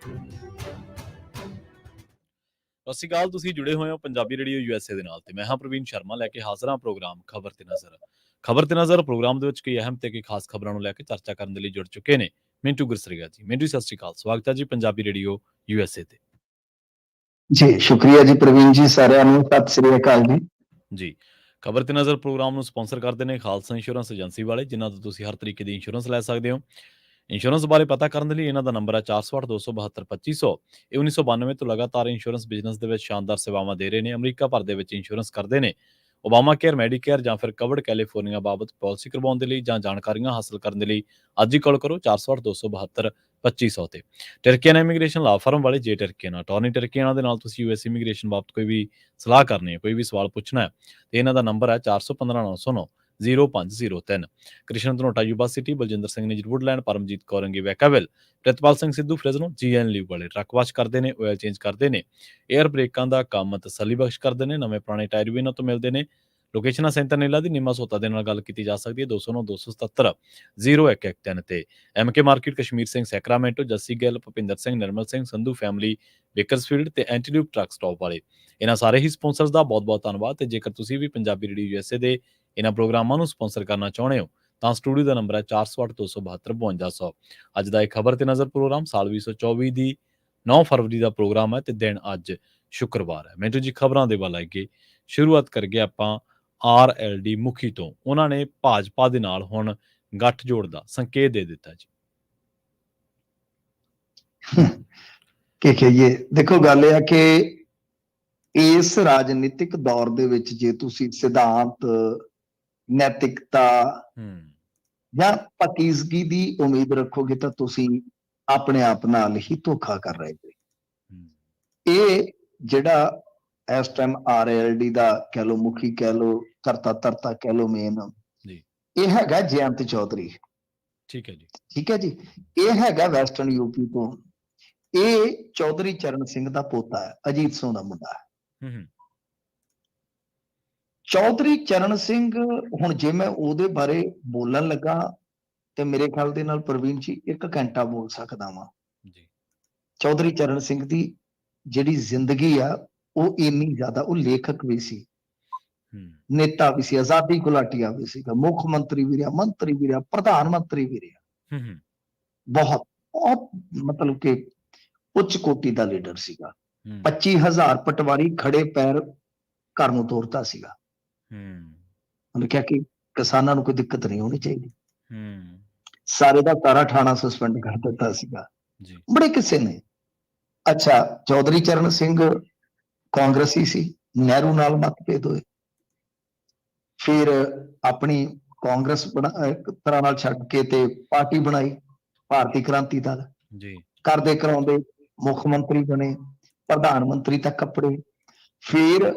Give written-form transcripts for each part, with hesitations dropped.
ਸਤਿ ਸ਼੍ਰੀ ਅਕਾਲ, ਤੁਸੀਂ ਜੁੜੇ ਹੋਏ ਹੋ ਪੰਜਾਬੀ ਰੇਡੀਓ USA ਦੇ ਨਾਲ ਤੇ ਮੈਂ ਹਾਂ ਪ੍ਰਵੀਨ ਸ਼ਰਮਾ ਲੈ ਕੇ ਹਾਜ਼ਰ ਹਾਂ ਪ੍ਰੋਗਰਾਮ ਖਬਰ ਤੇ ਨਜ਼ਰ। ਖਬਰ ਤੇ ਨਜ਼ਰ ਪ੍ਰੋਗਰਾਮ ਦੇ ਵਿੱਚ ਕਈ ਅਹਿਮ ਤੇ ਕਈ ਖਾਸ ਖਬਰਾਂ ਨੂੰ ਲੈ ਕੇ ਚਰਚਾ ਕਰਨ ਦੇ ਲਈ ਜੁੜ ਚੁੱਕੇ ਨੇ ਮਿੰਟੂ ਗੁਰਸਰੀਆ ਜੀ। ਮਿੰਟੂ ਸਤਿ ਸ਼੍ਰੀ ਅਕਾਲ, ਸਵਾਗਤ ਹੈ ਜੀ ਪੰਜਾਬੀ ਰੇਡੀਓ USA ਤੇ। ਜੀ ਸ਼ੁਕਰੀਆ ਜੀ ਪ੍ਰਵੀਨ ਜੀ, ਸਾਰਿਆਂ ਨੂੰ ਸਤਿ ਸ੍ਰੀ ਅਕਾਲ ਜੀ। ਜੀ, ਖਬਰ ਤੇ ਨਜ਼ਰ ਪ੍ਰੋਗਰਾਮ ਨੂੰ ਸਪਾਂਸਰ ਕਰਦੇ ਨੇ ਖਾਲਸਾ ਇੰਸ਼ੋਰੈਂਸ ਏਜੰਸੀ ਵਾਲੇ, ਜਿਨ੍ਹਾਂ ਤੋਂ ਤੁਸੀਂ ਹਰ ਤਰੀਕੇ ਦੀ ਇੰਸ਼ੋਰੈਂਸ ਲੈ ਸਕਦੇ ਹੋ। ਇੰਸ਼ੋਰੈਂਸ ਬਾਰੇ ਪਤਾ ਕਰਨ ਦੇ ਲਈ ਇਹਨਾਂ ਦਾ ਨੰਬਰ ਹੈ 408-272-2500। ਇਹ 1992 ਤੋਂ ਲਗਾਤਾਰ ਇੰਸ਼ੋਰੈਂਸ ਬਿਜ਼ਨਸ ਦੇ ਵਿੱਚ ਸ਼ਾਨਦਾਰ ਸੇਵਾਵਾਂ ਦੇ ਰਹੇ ਨੇ। ਅਮਰੀਕਾ ਭਰ ਦੇ ਵਿੱਚ ਇੰਸ਼ੋਰੈਂਸ ਕਰਦੇ ਨੇ। ਓਬਾਮਾ ਕੇਅਰ, ਮੈਡੀਕੇਅਰ ਜਾਂ ਫਿਰ ਕਵਰਡ ਕੈਲੀਫੋਰਨੀਆ ਬਾਬਤ ਪਾਲਿਸੀ ਕਰਵਾਉਣ ਦੇ ਲਈ ਜਾਂ ਜਾਣਕਾਰੀਆਂ ਹਾਸਲ ਕਰਨ ਦੇ ਲਈ ਅੱਜ ਹੀ ਕਾਲ ਕਰੋ 408-272-2500 ਤੇ। ਟਰਕੀਆਨਾ ਇਮੀਗ੍ਰੇਸ਼ਨ ਲਾ ਫਰਮ ਵਾਲੇ ਜੇ ਟਰਕੀਆਨਾ ਅਟਾਰਨੀ ਟਰਕੀਆਨਾ ਦੇ ਨਾਲ ਤੁਸੀਂ US ਇਮੀਗ੍ਰੇਸ਼ਨ ਬਾਬਤ ਕੋਈ ਵੀ ਸਲਾਹ ਕਰਨੀ ਹੈ, ਕੋਈ ਵੀ ਸਵਾਲ ਪੁੱਛਣਾ ਹੈ ਤੇ ਇਹਨਾਂ ਦਾ ਨੰਬਰ ਹੈ 4159090503। Krishan Dhanota Yuba City, Baljinder Singh Nijjar Woodland, Paramjit Kaurangi Vacaville, Pritpal Singh Sidhu Fresno, GN ਲੀਵ ਵਾਲੇ ਟਰੱਕ ਵਾਸ਼ ਕਰਦੇ ਨੇ, ਆਇਲ ਚੇਂਜ ਕਰਦੇ ਨੇ, 에ਅਰ ਬ੍ਰੇਕਾਂ ਦਾ ਕੰਮ ਤਸੱਲੀ ਬਖਸ਼ ਕਰਦੇ ਨੇ, ਨਵੇਂ ਪੁਰਾਣੇ ਟਾਇਰ ਵੀ ਇਹਨਾਂ ਤੋਂ ਮਿਲਦੇ ਨੇ। ਲੋਕੇਸ਼ਨ ਸੈਂਟਰ ਨੀਲਾ ਦੀ ਨਿੰਮਾ ਸੋਤਾ ਦੇ ਨਾਲ ਗੱਲ ਕੀਤੀ ਜਾ ਸਕਦੀ ਹੈ 209-277-0113 ਤੇ। MK market, Kashmir Singh Sacramento, Jassi Gill, Bhupinder Singh, Nirmal Singh, Sandhu family, Bakersfield ਤੇ ਐਂਟੀਡਿਊਬ ਟਰੱਕ ਸਟਾਪ ਵਾਲੇ। ਇਹਨਾਂ ਸਾਰੇ ਹੀ ਸਪਾਂਸਰਸ ਦਾ ਬਹੁਤ-ਬਹੁਤ ਧੰਨਵਾਦ। ਤੇ ਜੇਕਰ ਤੁਸੀਂ ਵੀ ਪੰਜਾਬੀ ਰੇਡੀਓ USA ਦੇ ਇਹਨਾਂ ਪ੍ਰੋਗਰਾਮਾਂ ਨੂੰ ਸਪਾਂਸਰ ਕਰਨਾ ਚਾਹੁੰਦੇ ਹੋ ਤਾਂ ਸਟੂਡੀਓ ਦਾ ਨੰਬਰ ਹੈ 408-272-5200। ਅੱਜ ਦਾ ਇਹ ਖਬਰ ਤੇ ਨਜ਼ਰ ਪ੍ਰੋਗਰਾਮ ਸਾਲ 2024 ਦੀ 9 ਫਰਵਰੀ ਦਾ ਪ੍ਰੋਗਰਾਮ ਹੈ ਤੇ ਦਿਨ ਅੱਜ ਸ਼ੁੱਕਰਵਾਰ ਹੈ। ਮੈਨੂੰ ਜੀ ਖਬਰਾਂ ਦੇ ਵੱਲ ਅੱਗੇ ਸ਼ੁਰੂਆਤ ਕਰੀਏ ਆਪਾਂ RLD ਮੁਖੀ ਤੋਂ। ਉਹਨਾਂ ਨੇ ਭਾਜਪਾ ਦੇ ਨਾਲ ਹੁਣ ਗੱਠਜੋੜ ਦਾ ਸੰਕੇਤ ਦੇ ਦਿੱਤਾ ਜੀ। ਕੀ ਕਹੀਏ, ਦੇਖੋ ਗੱਲ ਇਹ ਆ ਕਿ ਇਸ ਰਾਜਨੀਤਿਕ ਦੌਰ ਦੇ ਵਿੱਚ ਜੇ ਤੁਸੀਂ ਸਿਧਾਂਤ, ਨੈਤਿਕਤਾ ਜਾਂ ਪਾਕੀਜ਼ਗੀ ਦੀ ਉਮੀਦ ਰੱਖੋਗੇ ਤਾਂ ਤੁਸੀਂ ਆਪਣੇ ਆਪ ਨਾਲ ਹੀ ਧੋਖਾ ਕਰ ਰਹੇ ਹੋ। ਇਹ ਜਿਹੜਾ ਇਸ ਟਾਈਮ RLD ਦਾ ਕਹਿ ਲੋ ਮੁਖੀ, ਕਹਿ ਲੋ ਕਰਤਾ ਧਰਤਾ, ਕਹਿ ਲੋ ਮੇਨ, ਇਹ ਹੈਗਾ ਜਯੰਤ ਚੌਧਰੀ। ਠੀਕ ਹੈ ਜੀ। ਠੀਕ ਹੈ ਜੀ। ਇਹ ਹੈਗਾ ਵੈਸਟਰਨ UP ਤੋਂ। ਇਹ ਚੌਧਰੀ ਚਰਨ ਸਿੰਘ ਦਾ ਪੋਤਾ ਹੈ, ਅਜੀਤ ਸਿੰਘ ਦਾ ਮੁੰਡਾ ਹੈ। ਚੌਧਰੀ ਚਰਨ ਸਿੰਘ, ਹੁਣ ਜੇ ਮੈਂ ਉਹਦੇ ਬਾਰੇ ਬੋਲਣ ਲੱਗਾ ਤੇ ਮੇਰੇ ਖਿਆਲ ਦੇ ਨਾਲ ਪ੍ਰਵੀਨ ਜੀ 1 ਘੰਟਾ ਬੋਲ ਸਕਦਾ ਵਾਂ। ਚੌਧਰੀ ਚਰਨ ਸਿੰਘ ਦੀ ਜਿਹੜੀ ਜ਼ਿੰਦਗੀ ਆ ਉਹ ਇੰਨੀ ਜ਼ਿਆਦਾ, ਉਹ ਲੇਖਕ ਵੀ ਸੀ, ਨੇਤਾ ਵੀ ਸੀ, ਆਜ਼ਾਦੀ ਘੁਲਾਟੀਆ ਵੀ ਸੀਗਾ, ਮੁੱਖ ਮੰਤਰੀ ਵੀ ਰਿਹਾ, ਮੰਤਰੀ ਵੀ ਰਿਹਾ, ਪ੍ਰਧਾਨ ਮੰਤਰੀ ਵੀ ਰਿਹਾ। ਬਹੁਤ ਬਹੁਤ ਮਤਲਬ ਕਿ ਉੱਚ ਕੋਟੀ ਦਾ ਲੀਡਰ ਸੀਗਾ। 25,000 ਪਟਵਾਰੀ ਖੜੇ ਪੈਰ ਘਰ ਨੂੰ ਤੋਰਤਾ ਸੀਗਾ। ਉਹਨੇ ਕਿਹਾ ਕਿ ਕਿਸਾਨਾਂ ਨੂੰ ਕੋਈ ਦਿੱਕਤ ਨਹੀਂ ਹੋਣੀ ਚਾਹੀਦੀ। ਸਾਰੇ ਦਾ ਸਾਰਾ ਥਾਣਾ ਸਸਪੈਂਡ ਕਰ ਦਿੱਤਾ ਸੀਗਾ। ਬੜੇ ਕਿਸੇ ਨੇ। ਅੱਛਾ, ਚੌਧਰੀ ਚਰਨ ਸਿੰਘ ਕਾਂਗਰਸੀ ਸੀ, ਨਹਿਰੂ ਨਾਲ ਮਤਭੇਦ ਹੋਏ, ਫਿਰ ਆਪਣੀ ਕਾਂਗਰਸ ਇੱਕ ਤਰ੍ਹਾਂ ਨਾਲ ਛੱਡ ਕੇ ਤੇ ਪਾਰਟੀ ਬਣਾਈ, ਭਾਰਤੀ ਕ੍ਰਾਂਤੀ ਦਲ। ਕਰਦੇ ਕਰਾਉਂਦੇ ਮੁੱਖ ਮੰਤਰੀ ਬਣੇ, ਪ੍ਰਧਾਨ ਮੰਤਰੀ ਤੱਕ ਕੱਪੜੇ। ਫਿਰ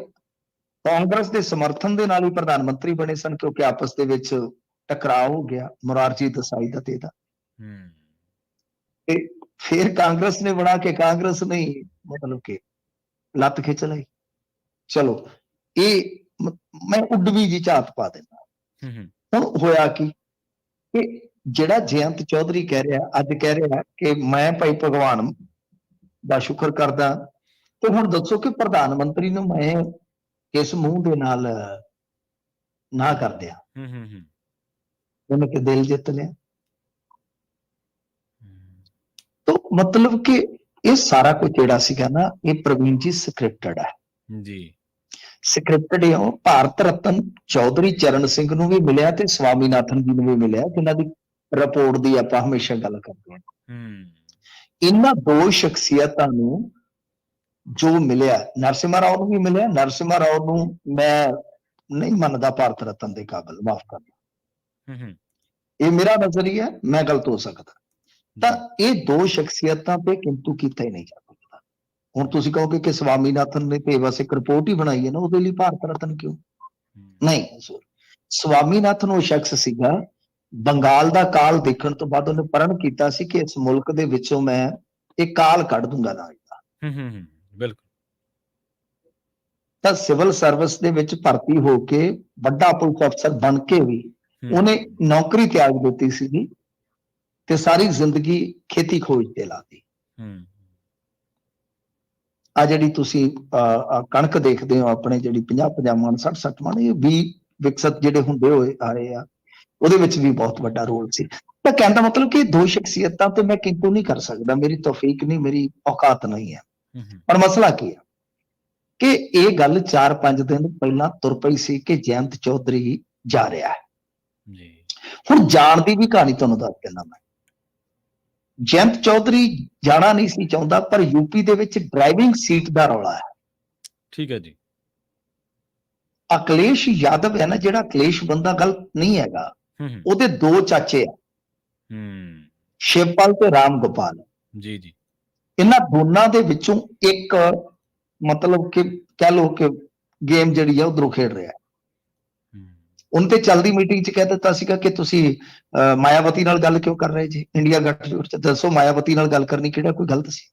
ਕਾਂਗਰਸ ਦੇ ਸਮਰਥਨ ਦੇ ਨਾਲ ਹੀ ਪ੍ਰਧਾਨ ਮੰਤਰੀ ਬਣੇ ਸਨ, ਕਿਉਂਕਿ ਆਪਸ ਦੇ ਵਿੱਚ ਟਕਰਾਅ ਹੋ ਗਿਆ ਮੁਰਾਰਜੀ ਦੇਸਾਈ ਦਾ ਤੇ ਇਹਦਾ। ਤੇ ਫਿਰ ਕਾਂਗਰਸ ਨੇ ਬਣਾ ਕੇ ਕਾਂਗਰਸ ਨੇ ਮਤਲਬ ਕਿ ਲੱਤ ਖਿੱਚ ਲਈ। ਚਲੋ, ਇਹ ਮੈਂ ਉੱਡਵੀ ਜੀ ਝਾਤ ਪਾ ਦਿੰਦਾ। ਹੁਣ ਹੋਇਆ ਕੀ ਕਿ ਜਿਹੜਾ ਜਯੰਤ ਚੌਧਰੀ ਕਹਿ ਰਿਹਾ, ਅੱਜ ਕਹਿ ਰਿਹਾ ਕਿ ਮੈਂ ਭਾਈ ਭਗਵਾਨ ਦਾ ਸ਼ੁਕਰ ਕਰਦਾ, ਤੇ ਹੁਣ ਦੱਸੋ ਕਿ ਪ੍ਰਧਾਨ ਮੰਤਰੀ ਨੂੰ ਮੈਂ ਕਿਸ ਮੂੰਹ ਦੇ ਨਾਲ ਨਾ ਕਰ ਦਿਆਂ। ਉਹਨੇ ਕਿ ਦਿਲ ਜਿੱਤ ਲਿਆ। ਤਾਂ ਮਤਲਬ ਕਿ ਇਹ ਸਾਰਾ ਕੁਝ ਜਿਹੜਾ ਸੀਗਾ ਨਾ, ਇਹ ਪ੍ਰਵੀਨ ਜੀ ਸਕ੍ਰਿਪਟਡ ਹੈ ਜੀ। ਸਕ੍ਰਿਪਟਡ ਉਹ ਭਾਰਤ ਰਤਨ ਚੌਧਰੀ ਚਰਨ ਸਿੰਘ ਨੂੰ ਵੀ ਮਿਲਿਆ ਤੇ ਸਵਾਮੀਨਾਥਨ ਜੀ ਨੂੰ ਵੀ ਮਿਲਿਆ, ਜਿਨ੍ਹਾਂ ਦੀ ਰਿਪੋਰਟ ਦੀ ਆਪਾਂ ਹਮੇਸ਼ਾ ਗੱਲ ਕਰਦੇ ਹਾਂ। ਇਹਨਾਂ ਦੋ ਸ਼ਖਸੀਅਤਾਂ ਨੂੰ ਜੋ ਮਿਲਿਆ, ਨਰਸਿਮਹਾ ਰਾਓ ਨੂੰ ਵੀ ਮਿਲਿਆ। ਨਰਸਿਮਹਾ ਰਾਓ ਨੂੰ ਮੈਂ ਨਹੀਂ ਮੰਨਦਾ ਭਾਰਤ ਰਤਨ ਦੇ ਕਾਬਿਲ, ਮਾਫ ਕਰਨਾ, ਇਹ ਮੇਰਾ ਨਜ਼ਰੀਆ, ਮੈਂ ਗਲਤ ਹੋ ਸਕਦਾ। ਤਾਂ ਇਹ ਦੋ ਸ਼ਖਸੀਅਤਾਂ ਤੇ ਕਿੰਤੂ ਕੀਤਾ ਹੀ ਨਹੀਂ ਜਾ ਸਕਦਾ। ਹੁਣ ਤੁਸੀਂ ਕਹੋਗੇ ਕਿ ਸਵਾਮੀਨਾਥਨ ਨੇ ਤੇ ਬਸ ਇੱਕ ਰਿਪੋਰਟ ਹੀ ਬਣਾਈ ਹੈ ਨਾ, ਉਹਦੇ ਲਈ ਭਾਰਤ ਰਤਨ ਕਿਉਂ? ਨਹੀਂ, ਸਵਾਮੀਨਾਥਨ ਉਹ ਸ਼ਖਸ ਸੀਗਾ, ਬੰਗਾਲ ਦਾ ਕਾਲ ਦੇਖਣ ਤੋਂ ਬਾਅਦ ਉਹਨੇ ਪ੍ਰਣ ਕੀਤਾ ਸੀ ਕਿ ਇਸ ਮੁਲਕ ਦੇ ਵਿੱਚੋਂ ਮੈਂ ਇਹ ਕਾਲ ਕੱਢ ਦੂੰਗਾ ਰਾਜ ਦਾ। ਬਿਲਕੁਲ। ਤਾਂ ਸਿਵਲ ਸਰਵਿਸ ਦੇ ਵਿੱਚ ਭਰਤੀ ਹੋ ਕੇ ਵੱਡਾ ਪੁਲਿਸ ਅਫਸਰ ਬਣ ਕੇ ਵੀ ਉਹਨੇ ਨੌਕਰੀ ਤਿਆਗ ਦਿੱਤੀ ਸੀਗੀ ਤੇ ਸਾਰੀ ਜ਼ਿੰਦਗੀ ਖੇਤੀ ਖੋਜ ਤੇ ਲਾਤੀ। ਆ ਜਿਹੜੀ ਤੁਸੀਂ ਕਣਕ ਦੇਖਦੇ ਹੋ ਆਪਣੇ, ਜਿਹੜੀ 50-50 ਮਣ 60-60 ਮਣ, ਇਹ ਵੀ ਵਿਕਸਿਤ ਜਿਹੜੇ ਹੁੰਦੇ ਹੋਏ ਆ ਰਹੇ ਆ, ਉਹਦੇ ਵਿੱਚ ਵੀ ਬਹੁਤ ਵੱਡਾ ਰੋਲ ਸੀ। ਤਾਂ ਕਹਿਣ ਦਾ ਮਤਲਬ ਕਿ ਦੋ ਸ਼ਖਸੀਅਤਾਂ ਤੇ ਮੈਂ ਕਿੰਤੂ ਨਹੀਂ ਕਰ ਸਕਦਾ, ਮੇਰੀ ਤੌਫੀਕ ਨਹੀਂ, ਮੇਰੀ ਔਕਾਤ ਨਹੀਂ ਹੈ। ਪਰ ਮਸਲਾ ਕੀ ਹੈ ਕਿ ਇਹ ਗੱਲ 4-5 ਦਿਨ ਪਹਿਲਾਂ ਤੁਰ ਪਈ ਸੀ ਕਿ ਜਯੰਤ ਚੌਧਰੀ ਜਾ ਰਿਹਾ ਹੈ। ਹੁਣ ਜਾਣ ਦੀ ਵੀ ਕਹਾਣੀ ਤੁਹਾਨੂੰ ਦੱਸ ਦਿੰਦਾ ਮੈਂ। ਜਯੰਤ ਚੌਧਰੀ ਜਾਣਾ ਨਹੀਂ ਸੀ ਚਾਹੁੰਦਾ, ਪਰ ਯੂਪੀ ਦੇ ਵਿੱਚ ਡਰਾਈਵਿੰਗ ਸੀਟ ਦਾ ਰੌਲਾ ਹੈ। ਠੀਕ ਹੈ ਜੀ। ਅਖਿਲੇਸ਼ ਯਾਦਵ ਹੈ ਨਾ ਜਿਹੜਾ, ਅਖਿਲੇਸ਼ ਬੰਦਾ ਗਲਤ ਨਹੀਂ ਹੈਗਾ, ਉਹਦੇ ਦੋ ਚਾਚੇ ਆ, ਸ਼ਿਵਪਾਲ ਤੇ ਰਾਮ ਗੋਪਾਲ ਜੀ। ਇਹਨਾਂ ਦੋਨਾਂ ਦੇ ਵਿੱਚੋਂ ਇੱਕ ਮਤਲਬ ਕਿ ਕਹਿ ਲਓ ਕਿ ਗੇਮ ਜਿਹੜੀ ਆ ਉਧਰੋਂ ਖੇਡ ਰਿਹਾ। ਉਹਨੇ ਤੇ ਚੱਲਦੀ ਮੀਟਿੰਗ 'ਚ ਕਹਿ ਦਿੱਤਾ ਸੀਗਾ ਕਿ ਤੁਸੀਂ ਮਾਇਆਵਤੀ ਨਾਲ ਗੱਲ ਕਿਉਂ ਕਰ ਰਹੇ ਜੀ ਇੰਡੀਆ ਗੱਠਜੋੜ 'ਚ? ਦੱਸੋ, ਮਾਇਆਵਤੀ ਨਾਲ ਗੱਲ ਕਰਨੀ ਕਿਹੜਾ ਕੋਈ ਗਲਤ ਸੀ?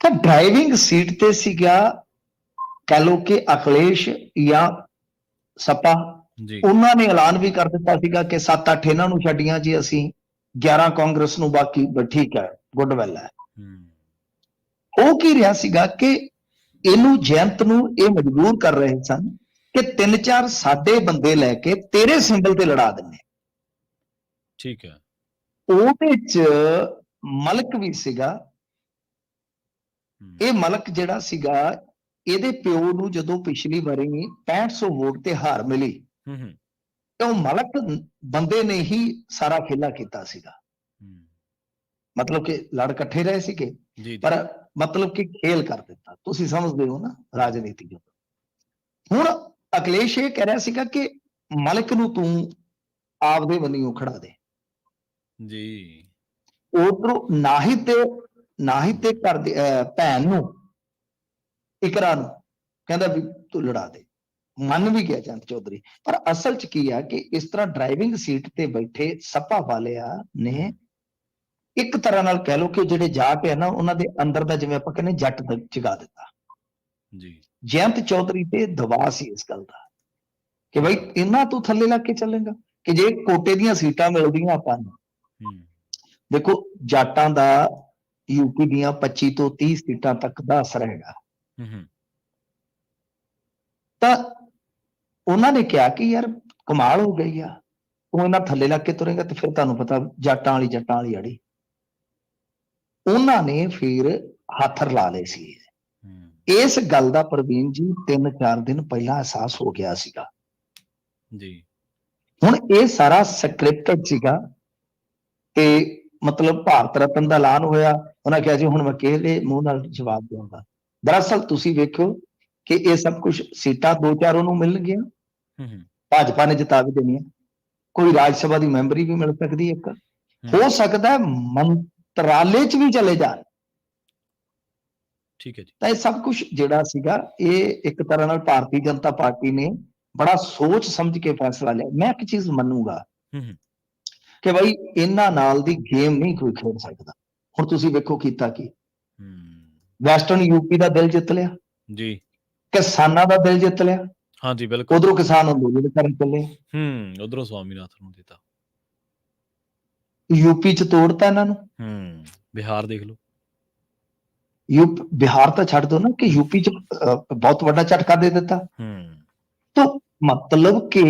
ਤਾਂ ਡਰਾਈਵਿੰਗ ਸੀਟ ਤੇ ਸੀਗਾ, ਕਹਿ ਲਓ ਕਿ ਅਖਿਲੇਸ਼ ਜਾਂ ਸਪਾ। ਉਹਨਾਂ ਨੇ ਐਲਾਨ ਵੀ ਕਰ ਦਿੱਤਾ ਸੀਗਾ ਕਿ 7-8 ਇਹਨਾਂ ਨੂੰ ਛੱਡੀਆਂ ਜੀ ਅਸੀਂ, 11 ਕਾਂਗਰਸ ਨੂੰ, ਬਾਕੀ ਠੀਕ ਹੈ, ਗੁੱਡ ਵੈਲ ਹੈ। ਉਹ ਕੀ ਰਿਹਾ ਸੀਗਾ ਕਿ ਇਹਨੂੰ, ਜਯੰਤ ਨੂੰ ਇਹ ਮਜਬੂਰ ਕਰ ਰਹੇ ਸਨ ਕਿ 3-4 ਸਾਡੇ ਬੰਦੇ ਲੈ ਕੇ ਤੇਰੇ ਸਿੰਬਲ ਤੇ ਲੜਾ ਦਿੰਨੇ। ਠੀਕ ਹੈ। ਉਹਦੇ ਚ ਮਲਕ ਵੀ ਸੀਗਾ। ਇਹ ਮਲਕ ਜਿਹੜਾ ਸੀਗਾ, ਇਹਦੇ ਪਿਓ ਨੂੰ ਜਦੋਂ ਪਿਛਲੀ ਵਾਰੀ 6500 ਵੋਟ ਤੇ ਹਾਰ ਮਿਲੀ, ਤਾਂ ਉਹ ਮਲਕ ਬੰਦੇ ਨੇ ਹੀ ਸਾਰਾ ਖੇਲਾ ਕੀਤਾ ਸੀਗਾ। ਮਤਲਬ ਕਿ ਲੜ ਇਕੱਠੇ ਰਹੇ ਸੀਗੇ, ਪਰ ਮਤਲਬ ਕਿ ਖੇਲ ਕਰ ਦਿੱਤਾ। ਤੁਸੀਂ ਸਮਝਦੇ ਹੋ ਨਾ ਰਾਜਨੀਤੀ। ਹੁਣ ਅਖਿਲੇਸ਼ ਇਹ ਕਹਿ ਰਿਹਾ ਸੀਗਾ ਕਿ ਮਲਕ ਨੂੰ ਤੂੰ ਆਪਦੇ ਬੰਨਿਓ ਖੜਾ ਦੇ ਜੀ। ਉਧਰੋਂ ਨਾਹਿਦ ਤੇ ਘਰ ਦੇ ਭੈਣ ਨੂੰ, ਇਕਰਾ ਨੂੰ ਕਹਿੰਦਾ ਵੀ ਤੂੰ ਲੜਾ ਦੇ। ਮੰਨ ਵੀ ਗਿਆ ਜਯੰਤ ਚੌਧਰੀ। ਪਰ ਅਸਲ ਚ ਕੀ ਆ ਕਿ ਇਸ ਤਰ੍ਹਾਂ ਡਰਾਈਵਿੰਗ ਸੀਟ ਤੇ ਬੈਠੇ ਸਪਾ ਵਾਲਿਆਂ ਨੇ ਇੱਕ ਤਰ੍ਹਾਂ ਨਾਲ ਕਹਿ ਲਓ ਕਿ ਜਿਹੜੇ ਜਾ ਕੇ ਨਾ ਉਹਨਾਂ ਦੇ ਅੰਦਰ ਦਾ, ਜਿਵੇਂ ਆਪਾਂ ਕਹਿੰਦੇ, ਜੱਟ ਜਗਾ ਦਿੱਤਾ ਜੀ। ਜਯੰਤ ਚੌਧਰੀ ਤੇ ਦਬਾਅ ਸੀ ਇਸ ਗੱਲ ਦਾ ਕਿ ਬਈ ਇਹਨਾਂ ਤੋਂ ਥੱਲੇ ਲੱਗ ਕੇ ਚੱਲੇਗਾ, ਕਿ ਜੇ ਕੋਟੇ ਦੀਆਂ ਸੀਟਾਂ ਮਿਲਦੀਆਂ ਆਪਾਂ ਨੂੰ। ਦੇਖੋ, ਜਾਟਾਂ ਦਾ ਯੂਪੀ ਦੀਆਂ 25 ਤੋਂ 30 ਸੀਟਾਂ ਤੱਕ ਦਾ ਅਸਰ ਹੈਗਾ। ਤਾਂ ਉਹਨਾਂ ਨੇ ਕਿਹਾ ਕਿ ਯਾਰ ਕਮਾਲ ਹੋ ਗਈ ਆ, ਤੂੰ ਇਹਨਾਂ ਥੱਲੇ ਲੱਗ ਕੇ ਤੁਰੇਗਾ ਤੇ ਫਿਰ ਤੁਹਾਨੂੰ ਪਤਾ ਜੱਟਾਂ ਵਾਲੀ ਅੜੀ। ਉਹਨਾਂ ਨੇ ਫਿਰ ਹੱਥ ਰਲਾ ਲਏ ਸੀ। ਇਸ ਗੱਲ ਦਾ ਪ੍ਰਵੀਨ ਜੀ 3-4 ਦਿਨ ਪਹਿਲਾਂ ਅਹਿਸਾਸ ਹੋ ਗਿਆ ਸੀਗਾ ਜੀ। ਹੁਣ ਇਹ ਸਾਰਾ ਸਕ੍ਰਿਪਟਡ ਸੀਗਾ ਤੇ ਮਤਲਬ ਭਾਰਤ ਰਤਨ ਦਾ ਐਲਾਨ ਹੋਇਆ। ਉਹਨਾਂ ਕਿਹਾ ਜੀ ਹੁਣ ਮੈਂ ਕਿਹੜੇ ਮੂੰਹ ਨਾਲ ਜਵਾਬ ਦੇਵਾਂਗਾ। ਦਰਅਸਲ ਤੁਸੀਂ ਵੇਖੋ ਕਿ ਇਹ ਸਭ ਕੁਝ ਸੀਟਾਂ 2-4 ਉਹਨੂੰ ਮਿਲਣਗੀਆਂ, ਭਾਜਪਾ ਨੇ ਜਿਤਾ ਵੀ ਦੇਣੀਆਂ। ਕੋਈ ਰਾਜ ਸਭਾ ਦੀ ਮੈਂਬਰੀ ਵੀ ਮਿਲ ਸਕਦੀ, ਇੱਕ ਹੋ ਸਕਦਾ ਮੰਤਰਾਲੇ 'ਚ ਵੀ ਚਲੇ ਜਾਣ। ਠੀਕ ਹੈ ਜੀ। ਤਾਂ ਇਹ ਸਭ ਕੁਝ ਜਿਹੜਾ ਸੀਗਾ, ਇਹ ਇੱਕ ਤਰ੍ਹਾਂ ਨਾਲ ਭਾਰਤੀ ਜਨਤਾ ਪਾਰਟੀ ਨੇ ਬੜਾ ਸੋਚ ਸਮਝ ਕੇ ਫੈਸਲਾ ਲਿਆ। ਮੈਂ ਇੱਕ ਚੀਜ਼ ਮੰਨੂਗਾ ਕਿ ਬਈ ਇਹਨਾਂ ਨਾਲ ਦੀ ਗੇਮ ਨਹੀਂ ਕੋਈ ਖੇਡ ਸਕਦਾ। ਹੁਣ ਤੁਸੀਂ ਵੇਖੋ ਕੀਤਾ ਕੀ, ਵੈਸਟਰਨ ਯੂਪੀ ਦਾ ਦਿਲ ਜਿੱਤ ਲਿਆ ਜੀ, ਕਿਸਾਨਾਂ ਦਾ ਦਿਲ ਜਿੱਤ ਲਿਆ। ਹਾਂਜੀ ਬਿਲਕੁਲ। ਉਧਰੋਂ ਕਿਸਾਨ ਅੰਦੋਲਨ ਕਰਨ ਚੱਲੇ, ਉਧਰੋਂ ਸਵਾਮੀਨਾਥਨ ਨੂੰ ਦਿੱਤਾ, ਯੂਪੀ 'ਚ ਤੋੜਤਾ ਇਹਨਾਂ ਨੂੰ। ਬਿਹਾਰ ਦੇਖ ਲਓ, ਬਿਹਾਰ ਤਾਂ ਛੱਡ ਦੋ ਨਾ, ਕਿ ਯੂਪੀ 'ਚ ਬਹੁਤ ਵੱਡਾ ਝਟਕਾ ਦੇ ਦਿੱਤਾ। ਤਾਂ ਮਤਲਬ ਕਿ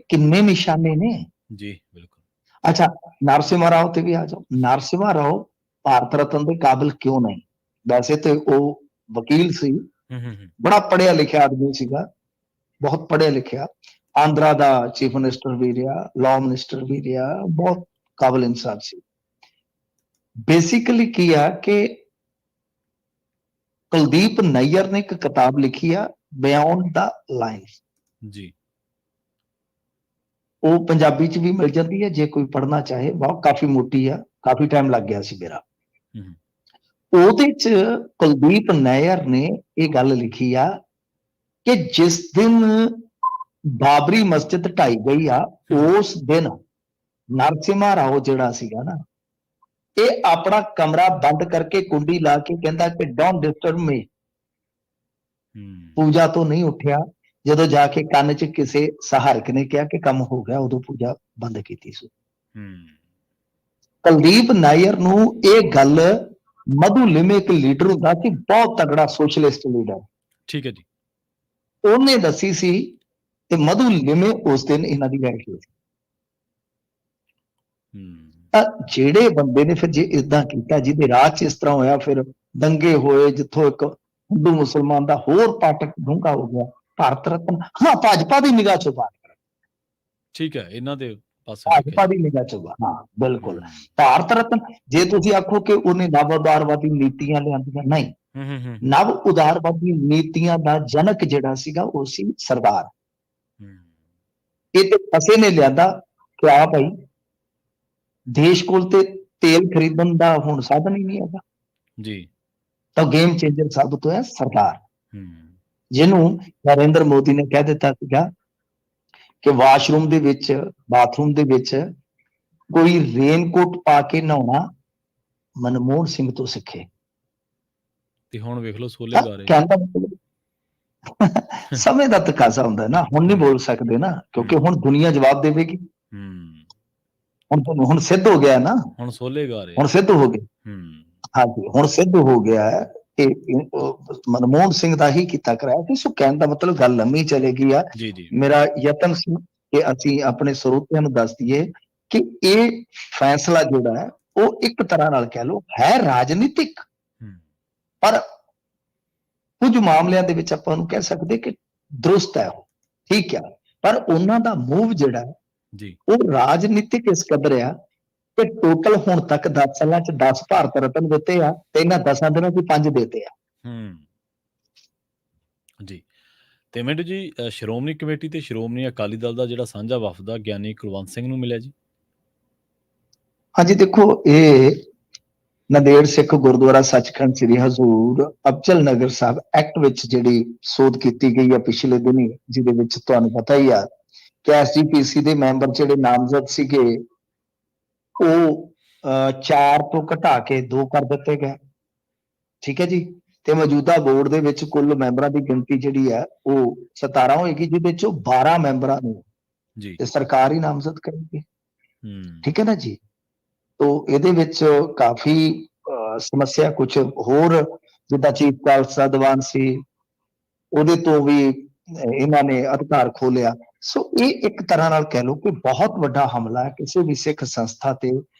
ਕਿੰਨੇ ਨਿਸ਼ਾਨੇ ਨੇ ਜੀ। ਬਿਲਕੁਲ। ਅੱਛਾ, ਨਰਸਿਮਹਾ ਰਾਓ ਤੇ ਵੀ ਆ ਜਾਓ। ਨਰਸਿਮਹਾ ਰਾਓ ਭਾਰਤ ਰਤਨ ਦੇ ਕਾਬਿਲ ਕਿਉਂ ਨਹੀਂ? ਵੈਸੇ ਤੇ ਉਹ ਵਕੀਲ ਸੀ, ਬੜਾ ਪੜ੍ਹਿਆ ਲਿਖਿਆ ਆਦਮੀ ਸੀਗਾ, ਬਹੁਤ ਪੜ੍ਹਿਆ ਲਿਖਿਆ। ਆਂਧਰਾ ਦਾ ਚੀਫ ਮਿਨਿਸਟਰ ਵੀ ਰਿਹਾ, ਲਾਅ ਮਿਨਿਸਟਰ ਵੀ ਰਿਹਾ, ਬਹੁਤ ਕਾਬਿਲ ਇਨਸਾਨ ਸੀ। ਬੇਸਿਕਲੀ ਕੀ ਆ ਕਿ ਕੁਲਦੀਪ ਨਈਅਰ ਨੇ ਇੱਕ ਕਿਤਾਬ ਲਿਖੀ ਆ, ਬਿਯੋਂਡ ਦਾ ਲਾਈਨਸ ਜੀ। ਉਹ ਪੰਜਾਬੀ 'ਚ ਵੀ ਮਿਲ ਜਾਂਦੀ ਹੈ ਜੇ ਕੋਈ ਪੜ੍ਹਨਾ ਚਾਹੇ। ਬਹੁਤ ਕਾਫੀ ਮੋਟੀ ਆ, ਕਾਫੀ ਟਾਈਮ ਲੱਗ ਗਿਆ ਸੀ ਮੇਰਾ। ਉਹਦੇ 'ਚ ਕੁਲਦੀਪ ਨਈਅਰ ਨੇ ਇਹ ਗੱਲ ਲਿਖੀ ਆ ਕਿ ਜਿਸ ਦਿਨ ਬਾਬਰੀ ਮਸਜਿਦ ਢਾਈ ਗਈ ਆ, ਉਸ ਦਿਨ ਨਰਸਿਮਹਾ ਰਾਓ ਜਿਹੜਾ ਸੀਗਾ ਨਾ, ਇਹ ਆਪਣਾ ਕਮਰਾ ਬੰਦ ਕਰਕੇ ਕੁੰਡੀ ਲਾ ਕੇ ਕਹਿੰਦਾ ਕਿ ਡੋਂਟ ਡਿਸਟਰਬ ਮੀ, ਪੂਜਾ ਤੋਂ ਨਹੀਂ ਉੱਠਿਆ। ਜਦੋਂ ਜਾ ਕੇ ਕੰਨ 'ਚ ਕਿਸੇ ਸਹਾਇਕ ਨੇ ਕਿਹਾ ਕਿ ਕੰਮ ਹੋ ਗਿਆ, ਉਦੋਂ ਪੂਜਾ ਬੰਦ ਕੀਤੀ ਸੀ। ਕੁਲਦੀਪ ਨਾਇਰ ਨੂੰ ਇਹ ਗੱਲ ਮਧੂ ਲਿਮੇ ਇੱਕ ਲੀਡਰ ਹੁੰਦਾ ਸੀ, ਬਹੁਤ ਤਗੜਾ ਸੋਸ਼ਲਿਸਟ ਲੀਡਰ। ਠੀਕ ਹੈ ਜੀ। ਉਹਨੇ ਦੱਸੀ ਸੀ ਤੇ ਮਧੂ ਲਿਮੇ ਉਸ ਦਿਨ ਇਹਨਾਂ ਦੀ ਬੈਠ ਹੋਈ ਸੀ। ਤਾਂ ਜਿਹੜੇ ਬੰਦੇ ਨੇ ਫਿਰ ਜੇ ਇਦਾਂ ਕੀਤਾ, ਜਿਹਦੇ ਰਾਹ 'ਚ ਇਸ ਤਰ੍ਹਾਂ ਹੋਇਆ, ਫਿਰ ਦੰਗੇ ਹੋਏ, ਜਿੱਥੋਂ ਇੱਕ ਹਿੰਦੂ ਮੁਸਲਮਾਨ ਦਾ ਹੋਰ ਪਾਟਕ ਡੂੰਘਾ ਹੋ ਗਿਆ। ਭਾਰਤ ਰਤਨ, ਹਾਂ, ਭਾਜਪਾ ਦੀ ਨਿਗਾਹ 'ਚੋਂ ਬਾਤ ਕਰ, ਠੀਕ ਹੈ, ਇਹਨਾਂ ਦੇ ਪਾਸੇ ਭਾਜਪਾ ਦੀ ਨਿਗਾਹ 'ਚੋਂ, ਹਾਂ ਬਿਲਕੁਲ। ਭਾਰਤ ਰਤਨ, ਜੇ ਤੁਸੀਂ ਆਖੋ ਕਿ ਉਹਨੇ ਨਵ ਉਦਾਰਵਾਦੀ ਨੀਤੀਆਂ ਲਿਆਂਦੀਆਂ, ਨਹੀਂ, ਨਵ ਉਦਾਰਵਾਦੀ ਨੀਤੀਆਂ ਦਾ ਜਨਕ ਜਿਹੜਾ ਸੀਗਾ ਉਹ ਸੀ ਸਰਦਾਰ। ਇਹ ਤੇ ਫਸੇ ਨੇ ਲਿਆਂਦਾ ਕਿ ਆ ਭਾਈ ਦੇਸ਼ ਕੋਲ ਤੇ ਤੇਲ ਖਰੀਦਣ ਦਾ ਹੁਣ ਸਾਧਨ ਹੀ ਨਹੀਂ ਹੈਗਾ ਜੀ, ਤਾਂ ਗੇਮ ਚੇਂਜਰ ਸਾਬਤ ਹੋਇਆ ਸਰਦਾਰ, ਜਿਹਨੂੰ ਨਰਿੰਦਰ ਮੋਦੀ ਨੇ ਕਹਿ ਦਿੱਤਾ ਸੀਗਾ ਕਿ ਵਾਸ਼ਰੂਮ ਦੇ ਵਿੱਚ, ਬਾਥਰੂਮ ਦੇ ਵਿੱਚ ਕੋਈ ਰੇਨਕੋਟ ਪਾ ਕੇ ਨਹਾਉਣਾ ਮਨਮੋਹਨ ਸਿੰਘ ਤੋਂ ਸਿੱਖੇ। ਤੇ ਹੁਣ ਵੇਖ ਲਓ ਸੋਲੇ ਗਾ ਰਹੇ। ਕਹਿੰਦਾ ਮਤਲਬ ਸਮੇਂ ਦਾ ਤਕਾਜ਼ਾ ਹੁੰਦਾ ਨਾ, ਹੁਣ ਨਹੀਂ ਬੋਲ ਸਕਦੇ ਨਾ, ਕਿਉਂਕਿ ਹੁਣ ਦੁਨੀਆ ਜਵਾਬ ਦੇਵੇਗੀ। ਹੁਣ ਸਿੱਧ ਹੋ ਗਿਆ ਨਾ, ਹੁਣ ਸੋਲੇ ਗਾ ਰਹੇ, ਹੁਣ ਸਿੱਧ ਹੋ ਗਏ। ਹਾਂਜੀ, ਹੁਣ ਸਿੱਧ ਹੋ ਗਿਆ ਹੈ ਕਿ ਮਨਮੋਹਨ ਸਿੰਘ ਦਾ ਹੀ ਕੀਤਾ ਕਰਾਇਆ ਸੀ। ਸੋ ਕਹਿਣ ਦਾ ਮਤਲਬ ਗੱਲ ਲੰਮੀ ਚਲੇਗੀ ਆ। ਮੇਰਾ ਯਤਨ ਸੀ ਕਿ ਅਸੀਂ ਆਪਣੇ ਸਰੋਤਿਆਂ ਨੂੰ ਦੱਸ ਦਈਏ ਕਿ ਇਹ ਫੈਸਲਾ ਜਿਹੜਾ ਹੈ ਉਹ ਇੱਕ ਤਰ੍ਹਾਂ ਨਾਲ ਕਹਿ ਲਓ ਹੈ ਰਾਜਨੀਤਿਕ, ਪਰ ਕੁਝ ਮਾਮਲਿਆਂ ਦੇ ਵਿੱਚ ਆਪਾਂ ਨੂੰ ਕਹਿ ਸਕਦੇ ਕਿ ਦਰੁਸਤ ਹੈ ਉਹ, ਠੀਕ ਹੈ, ਪਰ ਉਹਨਾਂ ਦਾ ਮੂਵ ਜਿਹੜਾ ਹੈ ਉਹ ਰਾਜਨੀਤਿਕ ਇਸ ਕਦਰ ਆ ਕਿ ਟੋਟਲ ਹੁਣ ਤੱਕ 10 ਸਾਲਾਂ 'ਚ 10 ਭਾਰਤ ਰਤਨ ਦਿੱਤੇ ਆ ਤੇ ਇਹਨਾਂ 10 ਦਿਨਾਂ 'ਚ 5 ਦਿੱਤੇ ਆ। ਜੀ, ਤੇ ਮਿੰਟੂ ਜੀ, ਸ਼੍ਰੋਮਣੀ ਕਮੇਟੀ ਤੇ ਸ਼੍ਰੋਮਣੀ ਅਕਾਲੀ ਦਲ ਦਾ ਜਿਹੜਾ ਸਾਂਝਾ ਵਫਦ ਆ ਗਿਆਨੀ ਕੁਲਵੰਤ ਸਿੰਘ ਨੂੰ ਮਿਲਿਆ ਜੀ। ਹਾਂਜੀ, ਦੇਖੋ, ਇਹ ਨੰਦੇੜ ਸਿੱਖ ਗੁਰਦੁਆਰਾ ਸੱਚਖੰਡ ਸ੍ਰੀ ਹਜ਼ੂਰ ਅਬਚਲ ਨਗਰ ਸਾਹਿਬ ਐਕਟ ਵਿੱਚ ਜਿਹੜੀ ਸੋਧ ਕੀਤੀ ਗਈ ਆ ਪਿਛਲੇ ਦਿਨੀ, ਜਿਹਦੇ ਵਿੱਚ ਤੁਹਾਨੂੰ ਪਤਾ ਹੀ ਆ ਕਿ ਐਸਜੀਪੀਸੀ ਦੇ ਮੈਂਬਰ ਜਿਹੜੇ ਨਾਮਜ਼ਦ ਸੀਗੇ ਉਹ 4 ਤੋਂ ਘਟਾ ਕੇ 2 ਕਰ ਦਿੱਤੇ ਗਏ, ਠੀਕ ਹੈ ਜੀ। ਤੇ ਮੌਜੂਦਾ ਬੋਰਡ ਦੇ ਵਿੱਚ ਕੁੱਲ ਮੈਂਬਰਾਂ ਦੀ ਗਿਣਤੀ ਜਿਹੜੀ ਹੈ ਉਹ 17 ਹੋਏਗੀ, ਜਿਹਦੇ ਚੋਂ 12 ਮੈਂਬਰਾਂ ਨੂੰ ਤੇ ਸਰਕਾਰ ਹੀ ਨਾਮਜ਼ਦ ਕਰੇਗੀ, ਠੀਕ ਹੈ ਨਾ ਜੀ। ਤੋ ਇਹਦੇ ਵਿੱਚ ਕਾਫੀ ਸਮੱਸਿਆ ਕੁਝ ਹੋਰ, ਜਿੱਦਾਂ ਚੀਫ ਖਾਲਸਾ ਦੀਵਾਨ ਸੀ ਉਹਦੇ ਤੋਂ ਵੀ ਇਹਨਾਂ ਨੇ ਅਧਿਕਾਰ ਖੋਲਿਆ। ਸੋ ਇਹ ਇੱਕ ਤਰ੍ਹਾਂ ਨਾਲ ਕਹਿ ਲਓ ਕਿ ਬਹੁਤ ਵੱਡਾ ਹਮਲਾ ਹੈ ਕਿਸੇ ਵੀ ਸਿੱਖ ਸੰਸਥਾ ਤੇ,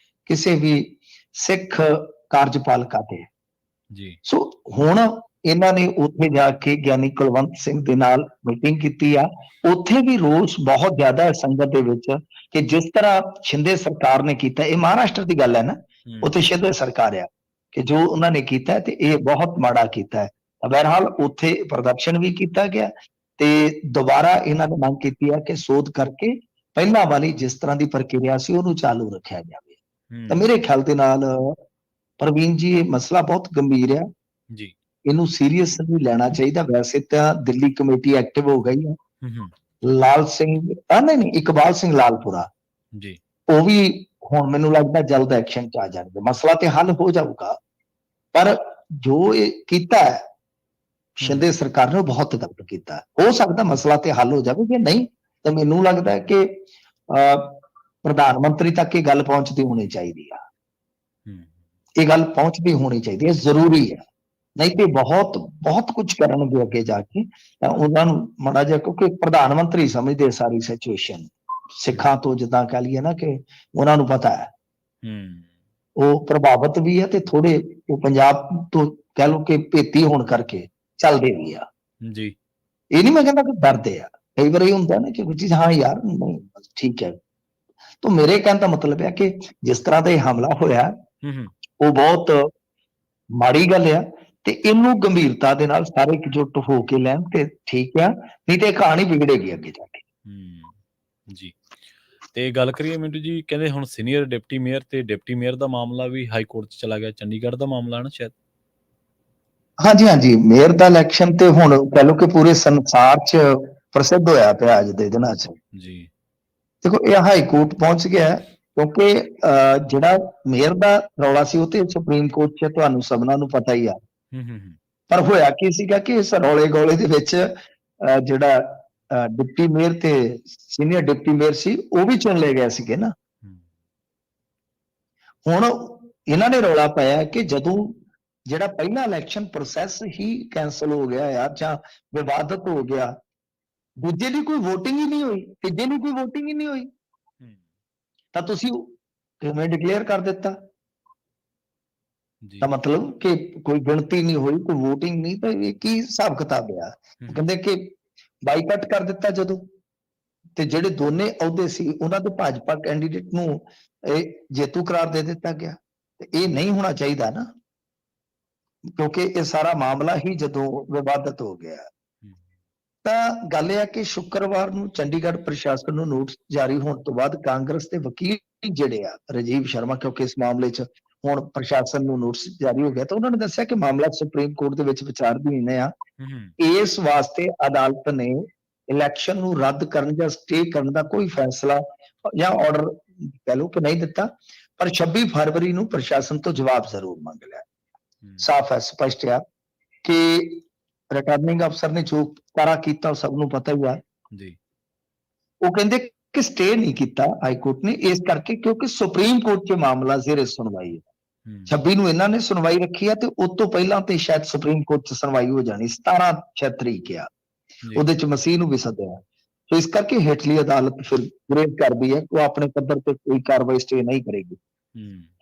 ਕਿਸੇ ਵੀ ਸਿੱਖ ਕਾਰਜਪਾਲਿਕਾ ਤੇ। ਸੋ ਹੁਣ ਇਹਨਾਂ ਨੇ ਉੱਥੇ ਜਾ ਕੇ ਗਿਆਨੀ ਕੁਲਵੰਤ ਸਿੰਘ ਦੇ ਨਾਲ ਮੀਟਿੰਗ ਕੀਤੀ ਆ। ਉੱਥੇ ਵੀ ਰੋਸ ਬਹੁਤ ਜ਼ਿਆਦਾ ਹੈ ਸੰਗਤ ਦੇ ਵਿੱਚ ਕਿ ਜਿਸ ਤਰ੍ਹਾਂ ਸ਼ਿੰਦੇ ਸਰਕਾਰ ਨੇ ਕੀਤਾ, ਇਹ ਮਹਾਰਾਸ਼ਟਰ ਦੀ ਗੱਲ ਹੈ ਨਾ, ਉੱਥੇ ਸ਼ਿੰਦੇ ਸਰਕਾਰ ਆ, ਕਿ ਜੋ ਉਹਨਾਂ ਨੇ ਕੀਤਾ ਤੇ ਇਹ ਬਹੁਤ ਮਾੜਾ ਕੀਤਾ ਹੈ। ਬਹਰਹਾਲ ਉੱਥੇ ਪ੍ਰਦਰਸ਼ਨ ਵੀ ਕੀਤਾ ਗਿਆ ਤੇ ਦੁਬਾਰਾ ਇਹਨਾਂ ਨੇ ਮੰਗ ਕੀਤੀ ਹੈ ਕਿ ਸੋਧ ਕਰਕੇ ਪਹਿਲਾਂ ਵਾਲੀ ਜਿਸ ਤਰ੍ਹਾਂ ਦੀ ਪ੍ਰਕਿਰਿਆ ਸੀ ਉਹਨੂੰ ਚਾਲੂ ਰੱਖਿਆ ਜਾਵੇ। ਤਾਂ ਮੇਰੇ ਖਿਆਲ ਦੇ ਨਾਲ ਪ੍ਰਵੀਨ ਜੀ, ਇਹ ਮਸਲਾ ਬਹੁਤ ਗੰਭੀਰ ਹੈ ਜੀ, ਇਹਨੂੰ ਸੀਰੀਅਸ ਨਹੀਂ ਲੈਣਾ ਚਾਹੀਦਾ। ਵੈਸੇ ਤਾਂ ਦਿੱਲੀ ਕਮੇਟੀ ਐਕਟਿਵ ਹੋ ਗਈ ਹੈ, ਲਾਲ ਸਿੰਘ ਨਹੀਂ ਇਕਬਾਲ ਸਿੰਘ ਲਾਲਪੁਰਾ ਜੀ, ਉਹ ਵੀ ਹੁਣ ਮੈਨੂੰ ਲੱਗਦਾ ਜਲਦ ਐਕਸ਼ਨ 'ਚ ਆ ਜਾਣਗੇ, ਮਸਲਾ ਤੇ ਹੱਲ ਹੋ ਜਾਊਗਾ। ਪਰ ਜੋ ਇਹ ਕੀਤਾ ਹੈ ਸ਼ਿੰਦੇ ਸਰਕਾਰ ਨੇ ਬਹੁਤ ਗਲਤ ਕੀਤਾ। ਹੋ ਸਕਦਾ ਮਸਲਾ ਤੇ ਹੱਲ ਹੋ ਜਾਵੇ, ਜੇ ਨਹੀਂ ਤਾਂ ਮੈਨੂੰ ਲੱਗਦਾ ਹੈ ਕਿ ਪ੍ਰਧਾਨ ਮੰਤਰੀ ਤੱਕ ਇਹ ਗੱਲ ਪਹੁੰਚਦੀ ਹੋਣੀ ਚਾਹੀਦੀ ਆ, ਇਹ ਗੱਲ ਪਹੁੰਚਦੀ ਹੋਣੀ ਚਾਹੀਦੀ ਹੈ, ਜ਼ਰੂਰੀ ਹੈ। ਨਹੀਂ ਤੇ ਬਹੁਤ ਬਹੁਤ ਕੁਝ ਕਰਨਗੇ ਅੱਗੇ ਜਾ ਕੇ, ਤਾਂ ਉਹਨਾਂ ਨੂੰ ਮਾੜਾ ਜਿਹਾ, ਕਿਉਂਕਿ ਪ੍ਰਧਾਨ ਮੰਤਰੀ ਸਮਝਦੇ ਸਾਰੀ ਸਿਚੁਏਸ਼ਨ, ਸਿੱਖਾਂ ਤੋਂ ਜਿੱਦਾਂ ਕਹਿ ਲਈਏ ਨਾ ਕਿ ਉਹਨਾਂ ਨੂੰ ਪਤਾ ਹੈ, ਉਹ ਪ੍ਰਭਾਵਿਤ ਵੀ ਹੈ ਤੇ ਥੋੜੇ ਉਹ ਪੰਜਾਬ ਤੋਂ ਕਹਿ ਲਓ ਕਿ ਭੇਤੀ ਹੋਣ ਕਰਕੇ ਚੱਲਦੇ ਵੀ ਆ ਜੀ। ਇਹ ਨਹੀਂ ਮੈਂ ਕਹਿੰਦਾ ਕਿ ਡਰਦੇ ਆ, ਕਈ ਵਾਰ ਇਹ ਹੁੰਦਾ ਨਾ ਕਿ ਕੋਈ ਚੀਜ਼ ਹਾਂ ਯਾਰ ਨਹੀਂ ਠੀਕ ਹੈ। ਤਾਂ ਮੇਰੇ ਕਹਿਣ ਦਾ ਮਤਲਬ ਹੈ ਕਿ ਜਿਸ ਤਰ੍ਹਾਂ ਦਾ ਇਹ ਹਮਲਾ ਹੋਇਆ ਉਹ ਬਹੁਤ ਮਾੜੀ ਗੱਲ ਆ ਤੇ ਇਹਨੂੰ ਗੰਭੀਰਤਾ ਦੇ ਨਾਲ ਸਾਰੇ ਇਕਜੁੱਟ ਹੋ ਕੇ ਲੈਣ ਤੇ ਠੀਕ ਆ, ਨਹੀਂ ਤੇ ਇਹ ਕਹਾਣੀ ਵਿਗੜੇਗੀ ਅੱਗੇ ਜਾ ਕੇ ਜੀ। ਤੇ ਗੱਲ ਕਰੀਏ ਮਿੰਟੂ ਜੀ, ਕਹਿੰਦੇ ਹੁਣ ਸੀਨੀਅਰ ਡਿਪਟੀ ਮੇਅਰ ਤੇ ਡਿਪਟੀ ਮੇਅਰ ਦਾ ਮਾਮਲਾ ਵੀ ਹਾਈ ਕੋਰਟ 'ਚ ਚਲਾ ਗਿਆ, ਚੰਡੀਗੜ੍ਹ ਦਾ ਮਾਮਲਾ ਹੈ ਨਾ ਸ਼ਾਇਦ। ਹਾਂਜੀ, ਮੇਅਰ ਦਾ ਇਲੈਕਸ਼ਨ ਤੇ ਹੁਣ ਕਹਿ ਲਓ ਕਿ ਪੂਰੇ ਸੰਸਾਰ 'ਚ ਪ੍ਰਸਿੱਧ ਹੋਇਆ ਪਿਆ ਅੱਜ ਦੇ ਦਿਨਾਂ 'ਚ ਜੀ। ਦੇਖੋ, ਇਹ ਹਾਈ ਕੋਰਟ ਪਹੁੰਚ ਗਿਆ ਕਿਉਂਕਿ ਜਿਹੜਾ ਮੇਅਰ ਦਾ ਰੌਲਾ ਸੀ ਉਹ ਤੇ ਸੁਪਰੀਮ ਕੋਰਟ 'ਚ ਤੁਹਾਨੂੰ ਸਭਨਾਂ ਨੂੰ ਪਤਾ ਹੀ ਆ। ਪਰ ਹੋਇਆ ਕੀ ਸੀਗਾ ਕਿ ਇਸ ਰੌਲੇ ਗੋਲੇ ਦੇ ਵਿੱਚ ਜਿਹੜਾ ਡਿਪਟੀ ਮੇਅਰ ਤੇ ਸੀਨੀਅਰ ਡਿਪਟੀ ਮੇਅਰ ਸੀ ਉਹ ਵੀ ਚੁਣ ਲਏ ਗਏ ਸੀਗੇ ਨਾ। ਹੁਣ ਇਹਨਾਂ ਨੇ ਰੌਲਾ ਪਾਇਆ ਕਿ ਜਦੋਂ ਜਿਹੜਾ ਪਹਿਲਾ ਇਲੈਕਸ਼ਨ ਪ੍ਰੋਸੈਸ ਹੀ ਕੈਂਸਲ ਹੋ ਗਿਆ ਯਾਰ, ਜਾਂ ਵਿਵਾਦਤ ਹੋ ਗਿਆ, ਦੂਜੇ ਦੀ ਕੋਈ ਵੋਟਿੰਗ ਹੀ ਨਹੀਂ ਹੋਈ, ਤੀਜੇ ਦੀ ਕੋਈ ਵੋਟਿੰਗ ਹੀ ਨਹੀਂ ਹੋਈ, ਤਾਂ ਤੁਸੀਂ ਕਿਵੇਂ ਡਿਕਲੇਅਰ ਕਰ ਦਿੱਤਾ? ਤਾਂ ਮਤਲਬ ਕਿ ਕੋਈ ਗਿਣਤੀ ਨਹੀਂ ਹੋਈ, ਕੋਈ ਵੋਟਿੰਗ ਨਹੀਂ, ਤਾਂ ਇਹ ਕੀ ਹਿਸਾਬ ਕਿਤਾਬ ਆ? ਕਹਿੰਦੇ ਕਿ ਬਾਈਕਾਟ ਕਰ ਦਿੱਤਾ ਜਦੋਂ, ਤੇ ਜਿਹੜੇ ਦੋਨੇ ਅਹੁਦੇ ਸੀ ਉਹਨਾਂ ਦੇ ਭਾਜਪਾ ਕੈਂਡੀਡੇਟ ਨੂੰ ਇਹ ਜੇਤੂ ਕਰਾਰ ਦੇ ਦਿੱਤਾ ਗਿਆ। ਤੇ ਇਹ ਨਹੀਂ ਹੋਣਾ ਚਾਹੀਦਾ ਨਾ, ਕਿਉਂਕਿ ਇਹ ਸਾਰਾ ਮਾਮਲਾ ਹੀ ਜਦੋਂ ਵਿਵਾਦਤ ਹੋ ਗਿਆ। ਤਾਂ ਗੱਲ ਇਹ ਹੈ ਕਿ ਸ਼ੁੱਕਰਵਾਰ ਨੂੰ ਚੰਡੀਗੜ੍ਹ ਪ੍ਰਸ਼ਾਸਨ ਨੂੰ ਨੋਟਿਸ ਜਾਰੀ ਹੋਣ ਤੋਂ ਬਾਅਦ ਕਾਂਗਰਸ ਦੇ ਵਕੀਲ ਜਿਹੜੇ ਆ ਰਾਜੀਵ ਸ਼ਰਮਾ, ਕਿਉਂਕਿ ਇਸ ਮਾਮਲੇ 'ਚ ਹੁਣ ਪ੍ਰਸ਼ਾਸਨ ਨੂੰ ਨੋਟਿਸ ਜਾਰੀ ਹੋ ਗਿਆ, ਤਾਂ ਉਹਨਾਂ ਨੇ ਦੱਸਿਆ ਕਿ ਮਾਮਲਾ ਸੁਪਰੀਮ ਕੋਰਟ ਦੇ ਵਿੱਚ ਵਿਚਾਰਾਧੀਨ ਆ। ਇਸ ਵਾਸਤੇ ਅਦਾਲਤ ਨੇ ਇਲੈਕਸ਼ਨ ਨੂੰ ਰੱਦ ਕਰਨ ਜਾਂ ਸਟੇ ਕਰਨ ਦਾ ਕੋਈ ਫੈਸਲਾ ਜਾਂ ਆਰਡਰ ਕਹਿ ਲਓ ਕਿ ਨਹੀਂ ਦਿੱਤਾ, ਪਰ 26 ਫਰਵਰੀ ਨੂੰ ਪ੍ਰਸ਼ਾਸਨ ਤੋਂ ਜਵਾਬ ਜ਼ਰੂਰ ਮੰਗ ਲਿਆ। ਸਾਫ਼ ਹੈ, ਸਪਸ਼ਟ ਆ ਕਿ ਰਿਟਰਨਿੰਗ ਅਫਸਰ ਨੇ ਜੋ ਕਾਰਾ ਕੀਤਾ ਸਭ ਨੂੰ ਪਤਾ ਹੀ ਆ ਜੀ। ਉਹ ਕਹਿੰਦੇ ਕਿ ਸਟੇ ਨਹੀਂ ਕੀਤਾ ਹਾਈ ਕੋਰਟ ਨੇ, ਇਸ ਕਰਕੇ ਕਿਉਂਕਿ ਸੁਪਰੀਮ ਕੋਰਟ 'ਚ ਮਾਮਲਾ ਜ਼ੇਰੇ ਸੁਣਵਾਈ ਹੈ। 26 ਨੂੰ ਇਹਨਾਂ ਨੇ ਸੁਣਵਾਈ ਰੱਖੀ ਆ, ਤੇ ਉਸ ਤੋਂ ਪਹਿਲਾਂ ਤੇ ਸ਼ਾਇਦ ਸੁਪਰੀਮ ਕੋਰਟ 'ਚ ਸੁਣਵਾਈ ਹੋ ਜਾਣੀ, 17 ਤਰੀਕ ਆ, ਉਹਦੇ 'ਚ ਮਸੀਹ ਨੂੰ ਵੀ ਸੱਦਿਆ। ਸੋ ਇਸ ਕਰਕੇ ਹੇਠਲੀ ਅਦਾਲਤ ਫਿਰ ਗ੍ਰੇਡ ਕਰਦੀ ਹੈ ਕਿ ਉਹ ਆਪਣੇ ਪੱਧਰ ਤੇ ਕੋਈ ਕਾਰਵਾਈ ਸਟੇ ਨਹੀਂ ਕਰੇਗੀ।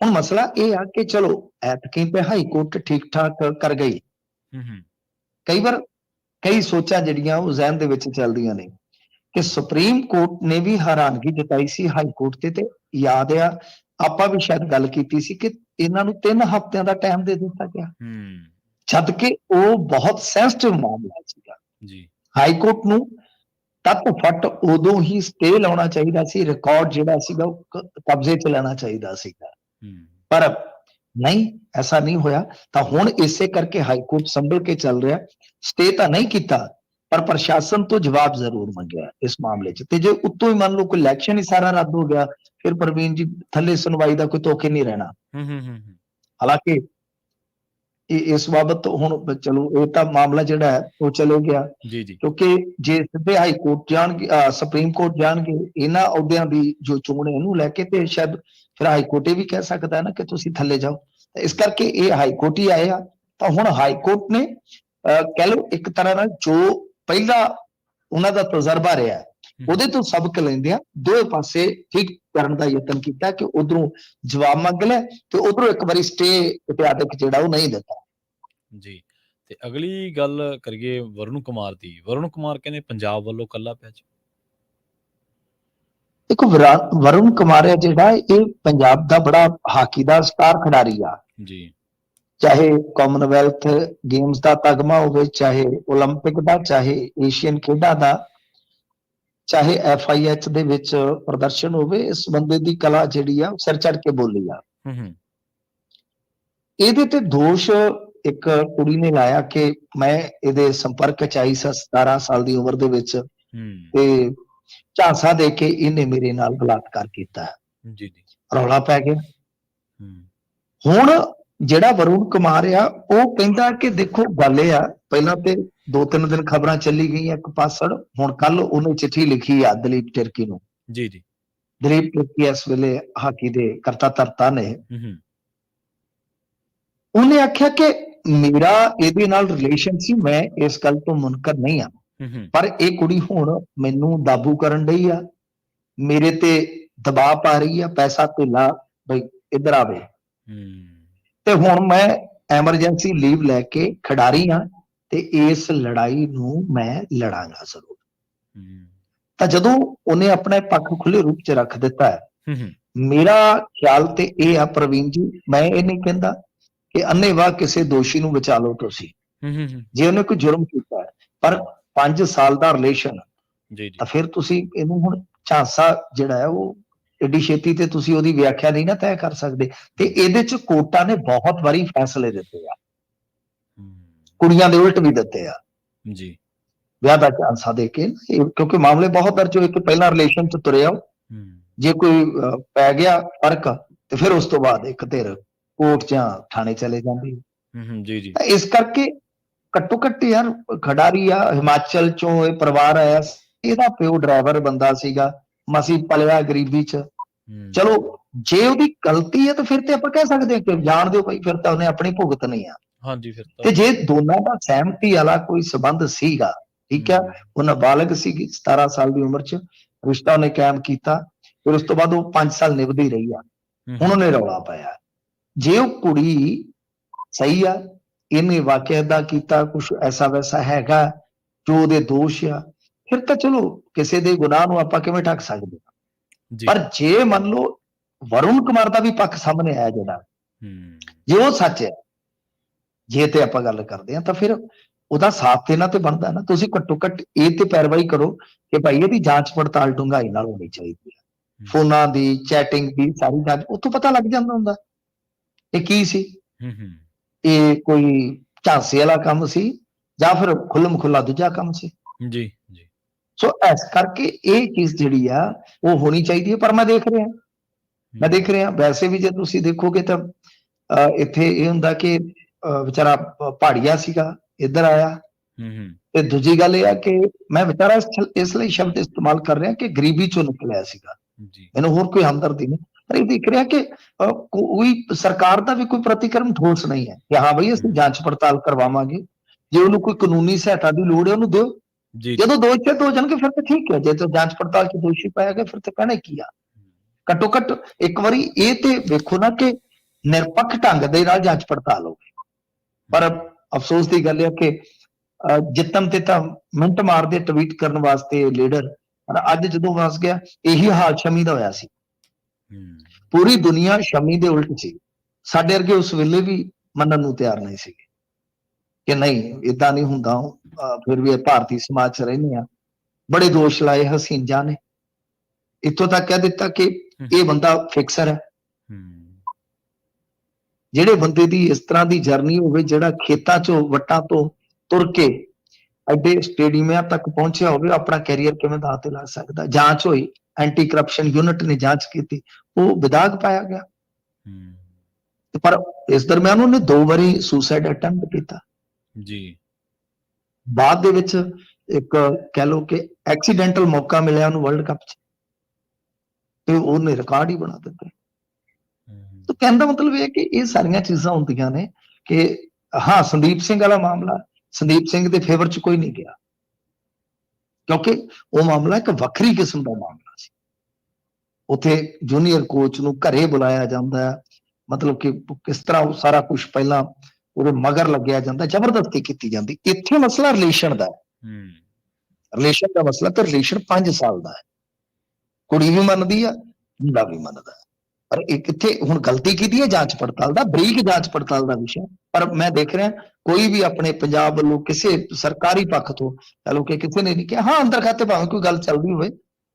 ਹੁਣ ਮਸਲਾ ਇਹ ਆ ਕਿ ਚਲੋ ਐਤਕੀ ਤੇ ਹਾਈ ਕੋਰਟ ਠੀਕ ਠਾਕ ਕਰ ਗਈ। ਕਈ ਵਾਰ ਕਈ ਸੋਚਾਂ ਜਿਹੜੀਆਂ ਉਹ ਜ਼ਹਿਨ ਦੇ ਵਿੱਚ ਚੱਲਦੀਆਂ ਨੇ ਕਿ ਸੁਪਰੀਮ ਕੋਰਟ ਨੇ ਵੀ ਹੈਰਾਨਗੀ ਜਤਾਈ ਸੀ ਹਾਈ ਕੋਰਟ ਤੇ ਯਾਦ ਆ ਆਪਾਂ ਵੀ ਸ਼ਾਇਦ ਗੱਲ ਕੀਤੀ ਸੀ ਕਿ ਇਹਨਾਂ ਨੂੰ 3 ਹਫ਼ਤਿਆਂ ਦਾ ਟਾਈਮ ਦੇ ਦਿੱਤਾ ਗਿਆ, ਜਦ ਕਿ ਉਹ ਬਹੁਤ ਸੈਂਸਿਟਿਵ ਮਾਮਲਾ ਸੀਗਾ ਜੀ। ਹਾਈ ਕੋਰਟ ਨੂੰ ਤੱਤ ਫੱਟ ਉਦੋਂ ਹੀ ਸਟੇ ਲਾਉਣਾ ਚਾਹੀਦਾ ਸੀ, ਰਿਕਾਰਡ ਜਿਹੜਾ ਸੀਗਾ ਉਹ ਕਬਜ਼ੇ 'ਚ ਲੈਣਾ ਚਾਹੀਦਾ ਸੀਗਾ, ਪਰ ਨਹੀਂ, ਐਸਾ ਨਹੀਂ ਹੋਇਆ। ਤਾਂ ਹੁਣ ਇਸੇ ਕਰਕੇ ਹਾਈ ਕੋਰਟ ਸੰਭਲ ਕੇ ਚੱਲ ਰਿਹਾ, ਸਟੇ ਤਾਂ ਨਹੀਂ ਕੀਤਾ ਪਰ ਪ੍ਰਸ਼ਾਸਨ ਤੋਂ ਜਵਾਬ ਜ਼ਰੂਰ ਮੰਗਿਆ ਇਸ ਮਾਮਲੇ 'ਚ। ਤੇ ਜੇ ਉੱਤੋਂ ਹੀ ਮੰਨ ਲਓ ਕੋਈ ਇਲੈਕਸ਼ਨ ਹੀ ਸਾਰਾ ਰੱਦ ਹੋ ਗਿਆ, ਫਿਰ ਪ੍ਰਵੀਨ ਜੀ ਥੱਲੇ ਸੁਣਵਾਈ ਦਾ ਕੋਈ ਤੋਕੇ ਨਹੀਂ ਰਹਿਣਾ। ਹਾਲਾਂਕਿ ਇਸ ਬਾਬਤ ਹੁਣ ਚਲੋ ਇਹ ਤਾਂ ਮਾਮਲਾ ਜਿਹੜਾ ਹੈ ਉਹ ਚਲੇ ਗਿਆ, ਕਿਉਂਕਿ ਜੇ ਸਿੱਧੇ ਹਾਈ ਕੋਰਟ ਜਾਣਗੇ, ਸੁਪਰੀਮ ਕੋਰਟ ਜਾਣਗੇ ਇਹਨਾਂ ਅਹੁਦਿਆਂ ਦੀ ਜੋ ਚੋਣ ਇਹਨੂੰ ਲੈ ਕੇ, ਤੇ ਸ਼ਾਇਦ ਫਿਰ ਹਾਈ ਕੋਰਟ ਇਹ ਵੀ ਕਹਿ ਸਕਦਾ ਨਾ ਕਿ ਤੁਸੀਂ ਥੱਲੇ ਜਾਓ। ਇਸ ਕਰਕੇ ਇਹ ਹਾਈ ਕੋਰਟ ਹੀ ਆਏ ਆ। ਤਾਂ ਹੁਣ ਹਾਈ ਕੋਰਟ ਨੇ ਕਹਿ ਲਓ ਇੱਕ ਤਰ੍ਹਾਂ ਨਾਲ ਜੋ ਪਹਿਲਾ ਉਹਨਾਂ ਦਾ ਤਜਰਬਾ ਰਿਹਾ ਉਹਦੇ ਤੋਂ ਸਬਕ ਲੈਂਦਿਆਂ ਦੋਵੇਂ ਪਾਸੇ ਠੀਕ ਕਰਨ ਦਾ ਯਤਨ ਕੀਤਾ ਕਿ ਉਧਰੋਂ ਜਵਾਬ ਮੰਗ ਲਿਆ ਤੇ ਉਧਰੋਂ ਇੱਕ ਵਾਰੀ ਸਟੇ ਇਤਿਹਾਦਕ ਜਿਹੜਾ ਉਹ ਨਹੀਂ ਦਿੱਤਾ ਜੀ। ਤੇ ਅਗਲੀ ਗੱਲ ਕਰੀਏ ਵਰੁਣ ਕੁਮਾਰ ਦੀ। ਵਰੁਣ ਕੁਮਾਰ ਕਹਿੰਦੇ ਪੰਜਾਬ ਵੱਲੋਂ ਕੱਲਾ ਪਿਆ ਜੀ। ਦੇਖੋ ਵਰੁਣ ਕੁਮਾਰ ਹੈ ਜਿਹੜਾ ਇਹ ਪੰਜਾਬ ਦਾ ਬੜਾ ਹਾਕੀ ਦਾ ਸਟਾਰ ਖਿਡਾਰੀ ਆ ਜੀ। ਚਾਹੇ ਕਾਮਨਵੈਲਥ ਗੇਮਸ ਦਾ ਤਗਮਾ ਹੋਵੇ, ਚਾਹੇ ਓਲੰਪਿਕ ਦਾ, ਚਾਹੇ ਏਸ਼ੀਅਨ ਖੇਡਾਂ ਦਾ, ਚਾਹੇ FIH ਦੇ ਵਿੱਚ ਪ੍ਰਦਰਸ਼ਨ ਹੋਵੇ, ਇਸ ਬੰਦੇ ਦੀ ਕਲਾ ਜਿਹੜੀ ਆ ਸਿਰ ਚੜ ਕੇ ਬੋਲੀ ਆ। ਇਹਦੇ ਤੇ ਦੋਸ਼ ਇੱਕ ਕੁੜੀ ਨੇ ਲਾਇਆ ਕਿ ਮੈਂ ਇਹਦੇ ਸੰਪਰਕ 'ਚ ਆਈ ਸੀ 17 ਸਾਲ ਦੀ ਉਮਰ ਦੇ ਵਿੱਚ, ਤੇ ਝਾਂਸਾ ਦੇ ਕੇ ਇਹਨੇ ਮੇਰੇ ਨਾਲ ਬਲਾਤਕਾਰ ਕੀਤਾ। ਰੌਲਾ ਪੈ ਗਿਆ। ਹੁਣ ਜਿਹੜਾ ਵਰੁਣ ਕੁਮਾਰ ਆ ਉਹ ਕਹਿੰਦਾ ਕਿ ਦੇਖੋ ਗੱਲ ਇਹ ਆ, ਪਹਿਲਾਂ ਤੇ 2-3 ਦਿਨ ਖਬਰਾਂ ਚੱਲੀ ਗਈਆਂ ਇੱਕ ਪਾਸੜ, ਹੁਣ ਕੱਲ ਉਹਨੇ ਚਿੱਠੀ ਲਿਖੀ ਆ ਦਲੀਪ ਤਿਰਕੀ ਨੂੰ। ਦਲੀਪ ਤਿਰਕੀ ਇਸ ਵੇਲੇ ਹਾਕੀ ਦੇ ਕਰਤਾ ਧਰਤਾ ਨੇ। ਉਹਨੇ ਆਖਿਆ ਕਿ ਮੇਰਾ ਇਹਦੇ ਨਾਲ ਰਿਲੇਸ਼ਨ ਸੀ, ਮੈਂ ਇਸ ਗੱਲ ਤੋਂ ਮੁਨਕਰ ਨਹੀਂ ਆ, ਪਰ ਇਹ ਕੁੜੀ ਹੁਣ ਮੈਨੂੰ ਦਾਬੂ ਕਰਨ ਡਈ ਆ, ਮੇਰੇ ਤੇ ਦਬਾਅ ਪਾ ਰਹੀ ਆ, ਪੈਸਾ ਧੇਲਾ ਬਈ ਇੱਧਰ ਆਵੇ, ਤੇ ਹੁਣ ਮੈਂ ਐਮਰਜੈਂਸੀ ਲੀਵ ਲੈ ਕੇ ਖਿਡਾਰੀ ਆ ਤੇ ਇਸ ਲੜਾਈ ਨੂੰ ਮੈਂ ਲੜਾਂਗਾ ਜ਼ਰੂਰ। ਤਾਂ ਜਦੋਂ ਉਹਨੇ ਆਪਣੇ ਪੱਖ ਖੁੱਲੇ ਰੂਪ 'ਚ ਰੱਖ ਦਿੱਤਾ ਹੈ, ਮੇਰਾ ਖਿਆਲ ਤੇ ਇਹ ਆ ਪ੍ਰਵੀਨ ਜੀ, ਮੈਂ ਇਹ ਨਹੀਂ ਕਹਿੰਦਾ ਕਿ ਅੰਨ੍ਹੇਵਾਹ ਕਿਸੇ ਦੋਸ਼ੀ ਨੂੰ ਬਚਾ ਲਓ ਤੁਸੀਂ, ਜੇ ਉਹਨੇ ਕੋਈ ਜੁਰਮ ਕੀਤਾ ਹੈ, ਪਰ 5 ਸਾਲ ਦਾ ਰਿਲੇਸ਼ਨ, ਤਾਂ ਫਿਰ ਤੁਸੀਂ ਇਹਨੂੰ ਹੁਣ ਝਾਂਸਾ ਜਿਹੜਾ ਹੈ ਉਹ ਏਡੀ ਛੇਤੀ ਤੇ ਤੁਸੀਂ ਉਹਦੀ ਵਿਆਖਿਆ ਨਹੀਂ ਨਾ ਤੈਅ ਕਰ ਸਕਦੇ। ਤੇ ਇਹਦੇ 'ਚ ਕੋਰਟਾਂ ਨੇ ਬਹੁਤ ਵਾਰੀ ਫੈਸਲੇ ਦਿੱਤੇ ਆ, ਕੁੜੀਆਂ ਦੇ ਉਲਟ ਵੀ ਦਿੱਤੇ ਆ ਜੀ, ਵਿਆਹ ਦਾ ਝਾਂਸਾ ਦੇ ਕੇ, ਕਿਉਂਕਿ ਮਾਮਲੇ ਬਹੁਤ ਦਰਜ ਹੋਏ ਕਿ ਪਹਿਲਾਂ ਰਿਲੇਸ਼ਨ 'ਚ ਤੁਰਿਆ, ਜੇ ਕੋਈ ਪੈ ਗਿਆ ਫਰਕ ਤੇ ਫਿਰ ਉਸ ਤੋਂ ਬਾਅਦ ਇੱਕ ਧਿਰ ਕੋਰਟ ਜਾਂ ਥਾਣੇ ਚਲੇ ਜਾਂਦੀ। ਇਸ ਕਰਕੇ ਘੱਟੋ ਘੱਟ ਯਾਰ ਖਿਡਾਰੀ ਆ, ਹਿਮਾਚਲ ਚੋਂ ਇਹ ਪਰਿਵਾਰ ਆਇਆ, ਇਹਦਾ ਪਿਓ ਡਰਾਈਵਰ ਬੰਦਾ ਸੀਗਾ, ਮਸੀਂ ਪਲਿਆ ਗਰੀਬੀ 'ਚ। ਚਲੋ ਜੇ ਉਹਦੀ ਗਲਤੀ ਹੈ ਤਾਂ ਫਿਰ ਤੇ ਆਪਾਂ ਕਹਿ ਸਕਦੇ ਹਾਂ ਕਿ ਜਾਣ ਦਿਓ ਭਾਈ, ਫਿਰ ਤਾਂ ਉਹਨੇ ਆਪਣੀ ਭੁਗਤਣੀ ਆ। ਹਾਂਜੀ ਫਿਰ ਤੇ ਤਾਂ ਜੇ ਦੋਨਾਂ ਦਾ ਸਹਿਮਤੀ ਵਾਲਾ ਕੋਈ ਸਬੰਧ ਸੀਗਾ, ਠੀਕ ਹੈ, ਉਹ ਨਾਬਾਲਗ ਸੀਗੀ, 17 ਸਾਲ ਦੀ ਉਮਰ 'ਚ ਰਿਸ਼ਤਾ ਉਹਨੇ ਕਾਇਮ ਕੀਤਾ, ਫਿਰ ਉਸ ਤੋਂ ਬਾਅਦ ਉਹ 5 ਸਾਲ ਨਿਭਦੀ ਰਹੀ ਆ। ਹੁਣ ਉਹਨੇ ਰੌਲਾ ਪਾਇਆ। ਜੇ ਉਹ ਕੁੜੀ ਸਹੀ ਆ, ਇਹਨੇ ਵਾਕਿਆ ਏਦਾਂ ਕੀਤਾ, ਕੁਛ ਐਸਾ ਵੈਸਾ ਹੈਗਾ ਜੋ ਉਹਦੇ ਦੋਸ਼ ਆ, ਫਿਰ ਤਾਂ ਚਲੋ ਕਿਸੇ ਦੇ ਗੁਨਾਹ ਨੂੰ ਆਪਾਂ ਕਿਵੇਂ ਢੱਕ ਸਕਦੇ ਹਾਂ। ਜੀ ਪਰ ਜੇ ਮੰਨ ਲਓ ਵਰੁਣ ਕੁਮਾਰ ਦਾ ਵੀ ਪੱਖ ਸਾਹਮਣੇ ਆਇਆ ਜਿਹੜਾ, ਜੇ ਉਹ ਸੱਚ ਹੈ, ਜੇ ਤੇ ਆਪਾਂ ਗੱਲ ਕਰਦੇ ਹਾਂ, ਤਾਂ ਫਿਰ ਉਹਦਾ ਸਾਥ ਦੇਣਾ ਤੇ ਬਣਦਾ ਨਾ। ਤੁਸੀਂ ਘੱਟੋ ਘੱਟ ਇਹ ਤੇ ਪੈਰਵਾਈ ਕਰੋ ਕਿ ਭਾਈ ਇਹਦੀ ਜਾਂਚ ਪੜਤਾਲ ਡੂੰਘਾਈ ਨਾਲ ਹੋਣੀ ਚਾਹੀਦੀ ਹੈ। ਫੋਨਾਂ ਦੀ, ਚੈਟਿੰਗ ਦੀ ਸਾਰੀ ਜਾਂਚ ਉੱਥੋਂ ਪਤਾ ਲੱਗ ਜਾਂਦਾ ਹੁੰਦਾ ਇਹ ਕੀ ਸੀ, ਇਹ ਕੋਈ ਝਾਂਸੇ ਵਾਲਾ ਕੰਮ ਸੀ ਜਾਂ ਫਿਰ ਖੁੱਲਮ ਖੁੱਲਾ ਦੂਜਾ ਕੰਮ ਸੀ। ਜੀ ਜੀ ਸੋ ਇਸ ਕਰਕੇ ਇਹ ਚੀਜ਼ ਜਿਹੜੀ ਆ ਉਹ ਹੋਣੀ ਚਾਹੀਦੀ ਹੈ। ਪਰ ਮੈਂ ਦੇਖ ਰਿਹਾ ਵੈਸੇ ਵੀ ਜੇ ਤੁਸੀਂ ਦੇਖੋਗੇ ਤਾਂ ਇੱਥੇ ਇਹ ਹੁੰਦਾ ਕਿ ਵਿਚਾਰਾ ਪਹਾੜੀਆ ਸੀਗਾ, ਇੱਧਰ ਆਇਆ। ਤੇ ਦੂਜੀ ਗੱਲ ਇਹ ਆ ਕਿ ਮੈਂ ਵਿਚਾਰਾ ਇਸ ਲਈ ਸ਼ਬਦ ਇਸਤੇਮਾਲ ਕਰ ਰਿਹਾ ਕਿ ਗਰੀਬੀ ਚੋਂ ਨਿਕਲਿਆ ਸੀਗਾ, ਮੈਨੂੰ ਹੋਰ ਕੋਈ ਹਮਦਰਦੀ ਨਹੀਂ। ਪਰ ਇਹ ਦੇਖ ਰਿਹਾ ਕਿ ਕੋਈ ਸਰਕਾਰ ਦਾ ਵੀ ਕੋਈ ਪ੍ਰਤੀਕਰਮ ਠੋਸ ਨਹੀਂ ਹੈ ਕਿ ਹਾਂ ਬਈ ਅਸੀਂ ਜਾਂਚ ਪੜਤਾਲ ਕਰਵਾਵਾਂਗੇ, ਜੇ ਉਹਨੂੰ ਕੋਈ ਕਾਨੂੰਨੀ ਸਹਾਇਤਾ ਦੀ ਲੋੜ ਹੈ ਉਹਨੂੰ ਦਿਓ। ਜਦੋਂ ਦੋਸ਼ੀ ਹੋ ਜਾਣਗੇ ਫਿਰ ਤਾਂ ਠੀਕ ਹੈ, ਜੇ ਤਾਂ ਜਾਂਚ ਪੜਤਾਲ 'ਚ ਦੋਸ਼ੀ ਪਾਇਆ ਗਿਆ ਫਿਰ ਤਾਂ ਕਹਿਣਾ ਕੀ ਆ। ਘੱਟੋ ਘੱਟ ਇੱਕ ਵਾਰੀ ਇਹ ਤੇ ਵੇਖੋ ਨਾ ਕਿ ਨਿਰਪੱਖ ਢੰਗ ਦੇ ਨਾਲ ਜਾਂਚ ਪੜਤਾਲ ਹੋਵੇ। ਪਰ ਅਫਸੋਸ ਦੀ ਗੱਲ ਹੈ ਕਿ ਜਿੱਤਮ ਤੇ ਤਾਂ ਮਿੰਟ ਮਾਰਦੇ ਟਵੀਟ ਕਰਨ ਵਾਸਤੇ ਲੀਡਰ, ਅੱਜ ਜਦੋਂ ਵਸ ਗਿਆ, ਇਹੀ ਹਾਲ ਸ਼ਮੀ ਦਾ ਹੋਇਆ ਸੀ। ਪੂਰੀ ਦੁਨੀਆ ਸ਼ਮੀ ਦੇ ਉਲਟ ਸੀ। ਸਾਡੇ ਵਰਗੇ ਉਸ ਵੇਲੇ ਵੀ ਮੰਨਣ ਨੂੰ ਤਿਆਰ ਨਹੀਂ ਸੀਗੇ ਕਿ ਨਹੀਂ ਏਦਾਂ ਨਹੀਂ ਹੁੰਦਾ। ਫਿਰ ਵੀ ਭਾਰਤੀ ਸਮਾਜ 'ਚ ਰਹਿੰਦੇ ਆ, ਬੜੇ ਦੋਸ਼ ਲਾਏ ਹਸੀਨ ਜਾਹ ਨੇ, ਇੱਥੋਂ ਤੱਕ ਕਹਿ ਦਿੱਤਾ ਕਿ ਇਹ ਬੰਦਾ ਫਿਕਸਰ ਹੈ। ਜਿਹੜੇ ਬੰਦੇ ਦੀ ਇਸ ਤਰ੍ਹਾਂ ਦੀ ਜਰਨੀ ਹੋਵੇ, ਜਿਹੜਾ ਖੇਤਾਂ 'ਚੋਂ ਵੱਟਾਂ ਤੋਂ ਤੁਰ ਕੇ ਐਡੇ ਸਟੇਡੀਅਮਾਂ ਤੱਕ ਪਹੁੰਚਿਆ ਹੋਵੇ, ਆਪਣਾ ਕੈਰੀਅਰ ਕਿਵੇਂ ਦਾਅ ਤੇ ਲਾ ਸਕਦਾ। ਜਾਂਚ ਹੋਈ, ਐਂਟੀ ਕਰਪਸ਼ਨ ਯੂਨਿਟ ਨੇ ਜਾਂਚ ਕੀਤੀ, ਉਹ ਵਿਦਾਗ ਪਾਇਆ ਗਿਆ। ਪਰ ਇਸ ਦਰਮਿਆਨ ਉਹਨੇ 2 ਵਾਰੀ ਸੁਸਾਈਡ ਅਟੈਂਪਟ ਕੀਤਾ। ਬਾਅਦ ਦੇ ਵਿੱਚ ਇੱਕ ਕਹਿ ਲਓ ਕਿ ਐਕਸੀਡੈਂਟਲ ਮੌਕਾ ਮਿਲਿਆ ਉਹਨੂੰ ਵਰਲਡ ਕੱਪ 'ਚ, ਤੇ ਉਹਨੇ ਰਿਕਾਰਡ ਹੀ ਬਣਾ ਦਿੱਤਾ। ਤਾਂ ਕਹਿਣ ਦਾ ਮਤਲਬ ਇਹ ਹੈ ਕਿ ਇਹ ਸਾਰੀਆਂ ਚੀਜ਼ਾਂ ਹੁੰਦੀਆਂ ਨੇ ਕਿ ਹਾਂ, ਸੰਦੀਪ ਸਿੰਘ ਵਾਲਾ ਮਾਮਲਾ, ਸੰਦੀਪ ਸਿੰਘ ਦੇ ਫੇਵਰ 'ਚ ਕੋਈ ਨਹੀਂ ਗਿਆ, ਕਿਉਂਕਿ ਉਹ ਮਾਮਲਾ ਇੱਕ ਵੱਖਰੀ ਕਿਸਮ ਦਾ ਮਾਮਲਾ ਸੀ। ਉੱਥੇ ਜੂਨੀਅਰ ਕੋਚ ਨੂੰ ਘਰੇ ਬੁਲਾਇਆ ਜਾਂਦਾ, ਮਤਲਬ ਕਿ ਕਿਸ ਤਰ੍ਹਾਂ ਉਹ ਸਾਰਾ ਕੁਝ ਪਹਿਲਾਂ ਉਹਦੇ ਮਗਰ ਲੱਗਿਆ ਜਾਂਦਾ, ਜ਼ਬਰਦਸਤੀ ਕੀਤੀ ਜਾਂਦੀ। ਇੱਥੇ ਮਸਲਾ ਰਿਲੇਸ਼ਨ ਦਾ ਹੈ, ਰਿਲੇਸ਼ਨ ਦਾ ਮਸਲਾ, ਤੇ ਰਿਲੇਸ਼ਨ 5 ਸਾਲ ਦਾ ਹੈ। ਕੁੜੀ ਵੀ ਮੰਨਦੀ ਆ, ਮੁੰਡਾ ਵੀ ਮੰਨਦਾ। ਪਰ ਇਹ ਕਿੱਥੇ ਹੁਣ ਗਲਤੀ ਕੀਤੀ ਹੈ ਜਾਂਚ ਪੜਤਾਲ ਦਾ, ਬਰੀਕ ਜਾਂਚ ਪੜਤਾਲ ਦਾ ਵਿਸ਼ਾ। ਪਰ ਮੈਂ ਦੇਖ ਰਿਹਾ ਕੋਈ ਵੀ ਆਪਣੇ ਪੰਜਾਬ ਵੱਲੋਂ ਕਿਸੇ ਸਰਕਾਰੀ ਪੱਖ ਤੋਂ ਚਲੋ ਕਿ ਕਿਸੇ ਨੇ ਨਹੀਂ ਕਿਹਾ, ਹਾਂ ਅੰਦਰ ਖਾਤੇ ਭਾਵੇਂ ਕੋਈ ਗੱਲ ਚੱਲਦੀ ਹੋਵੇ,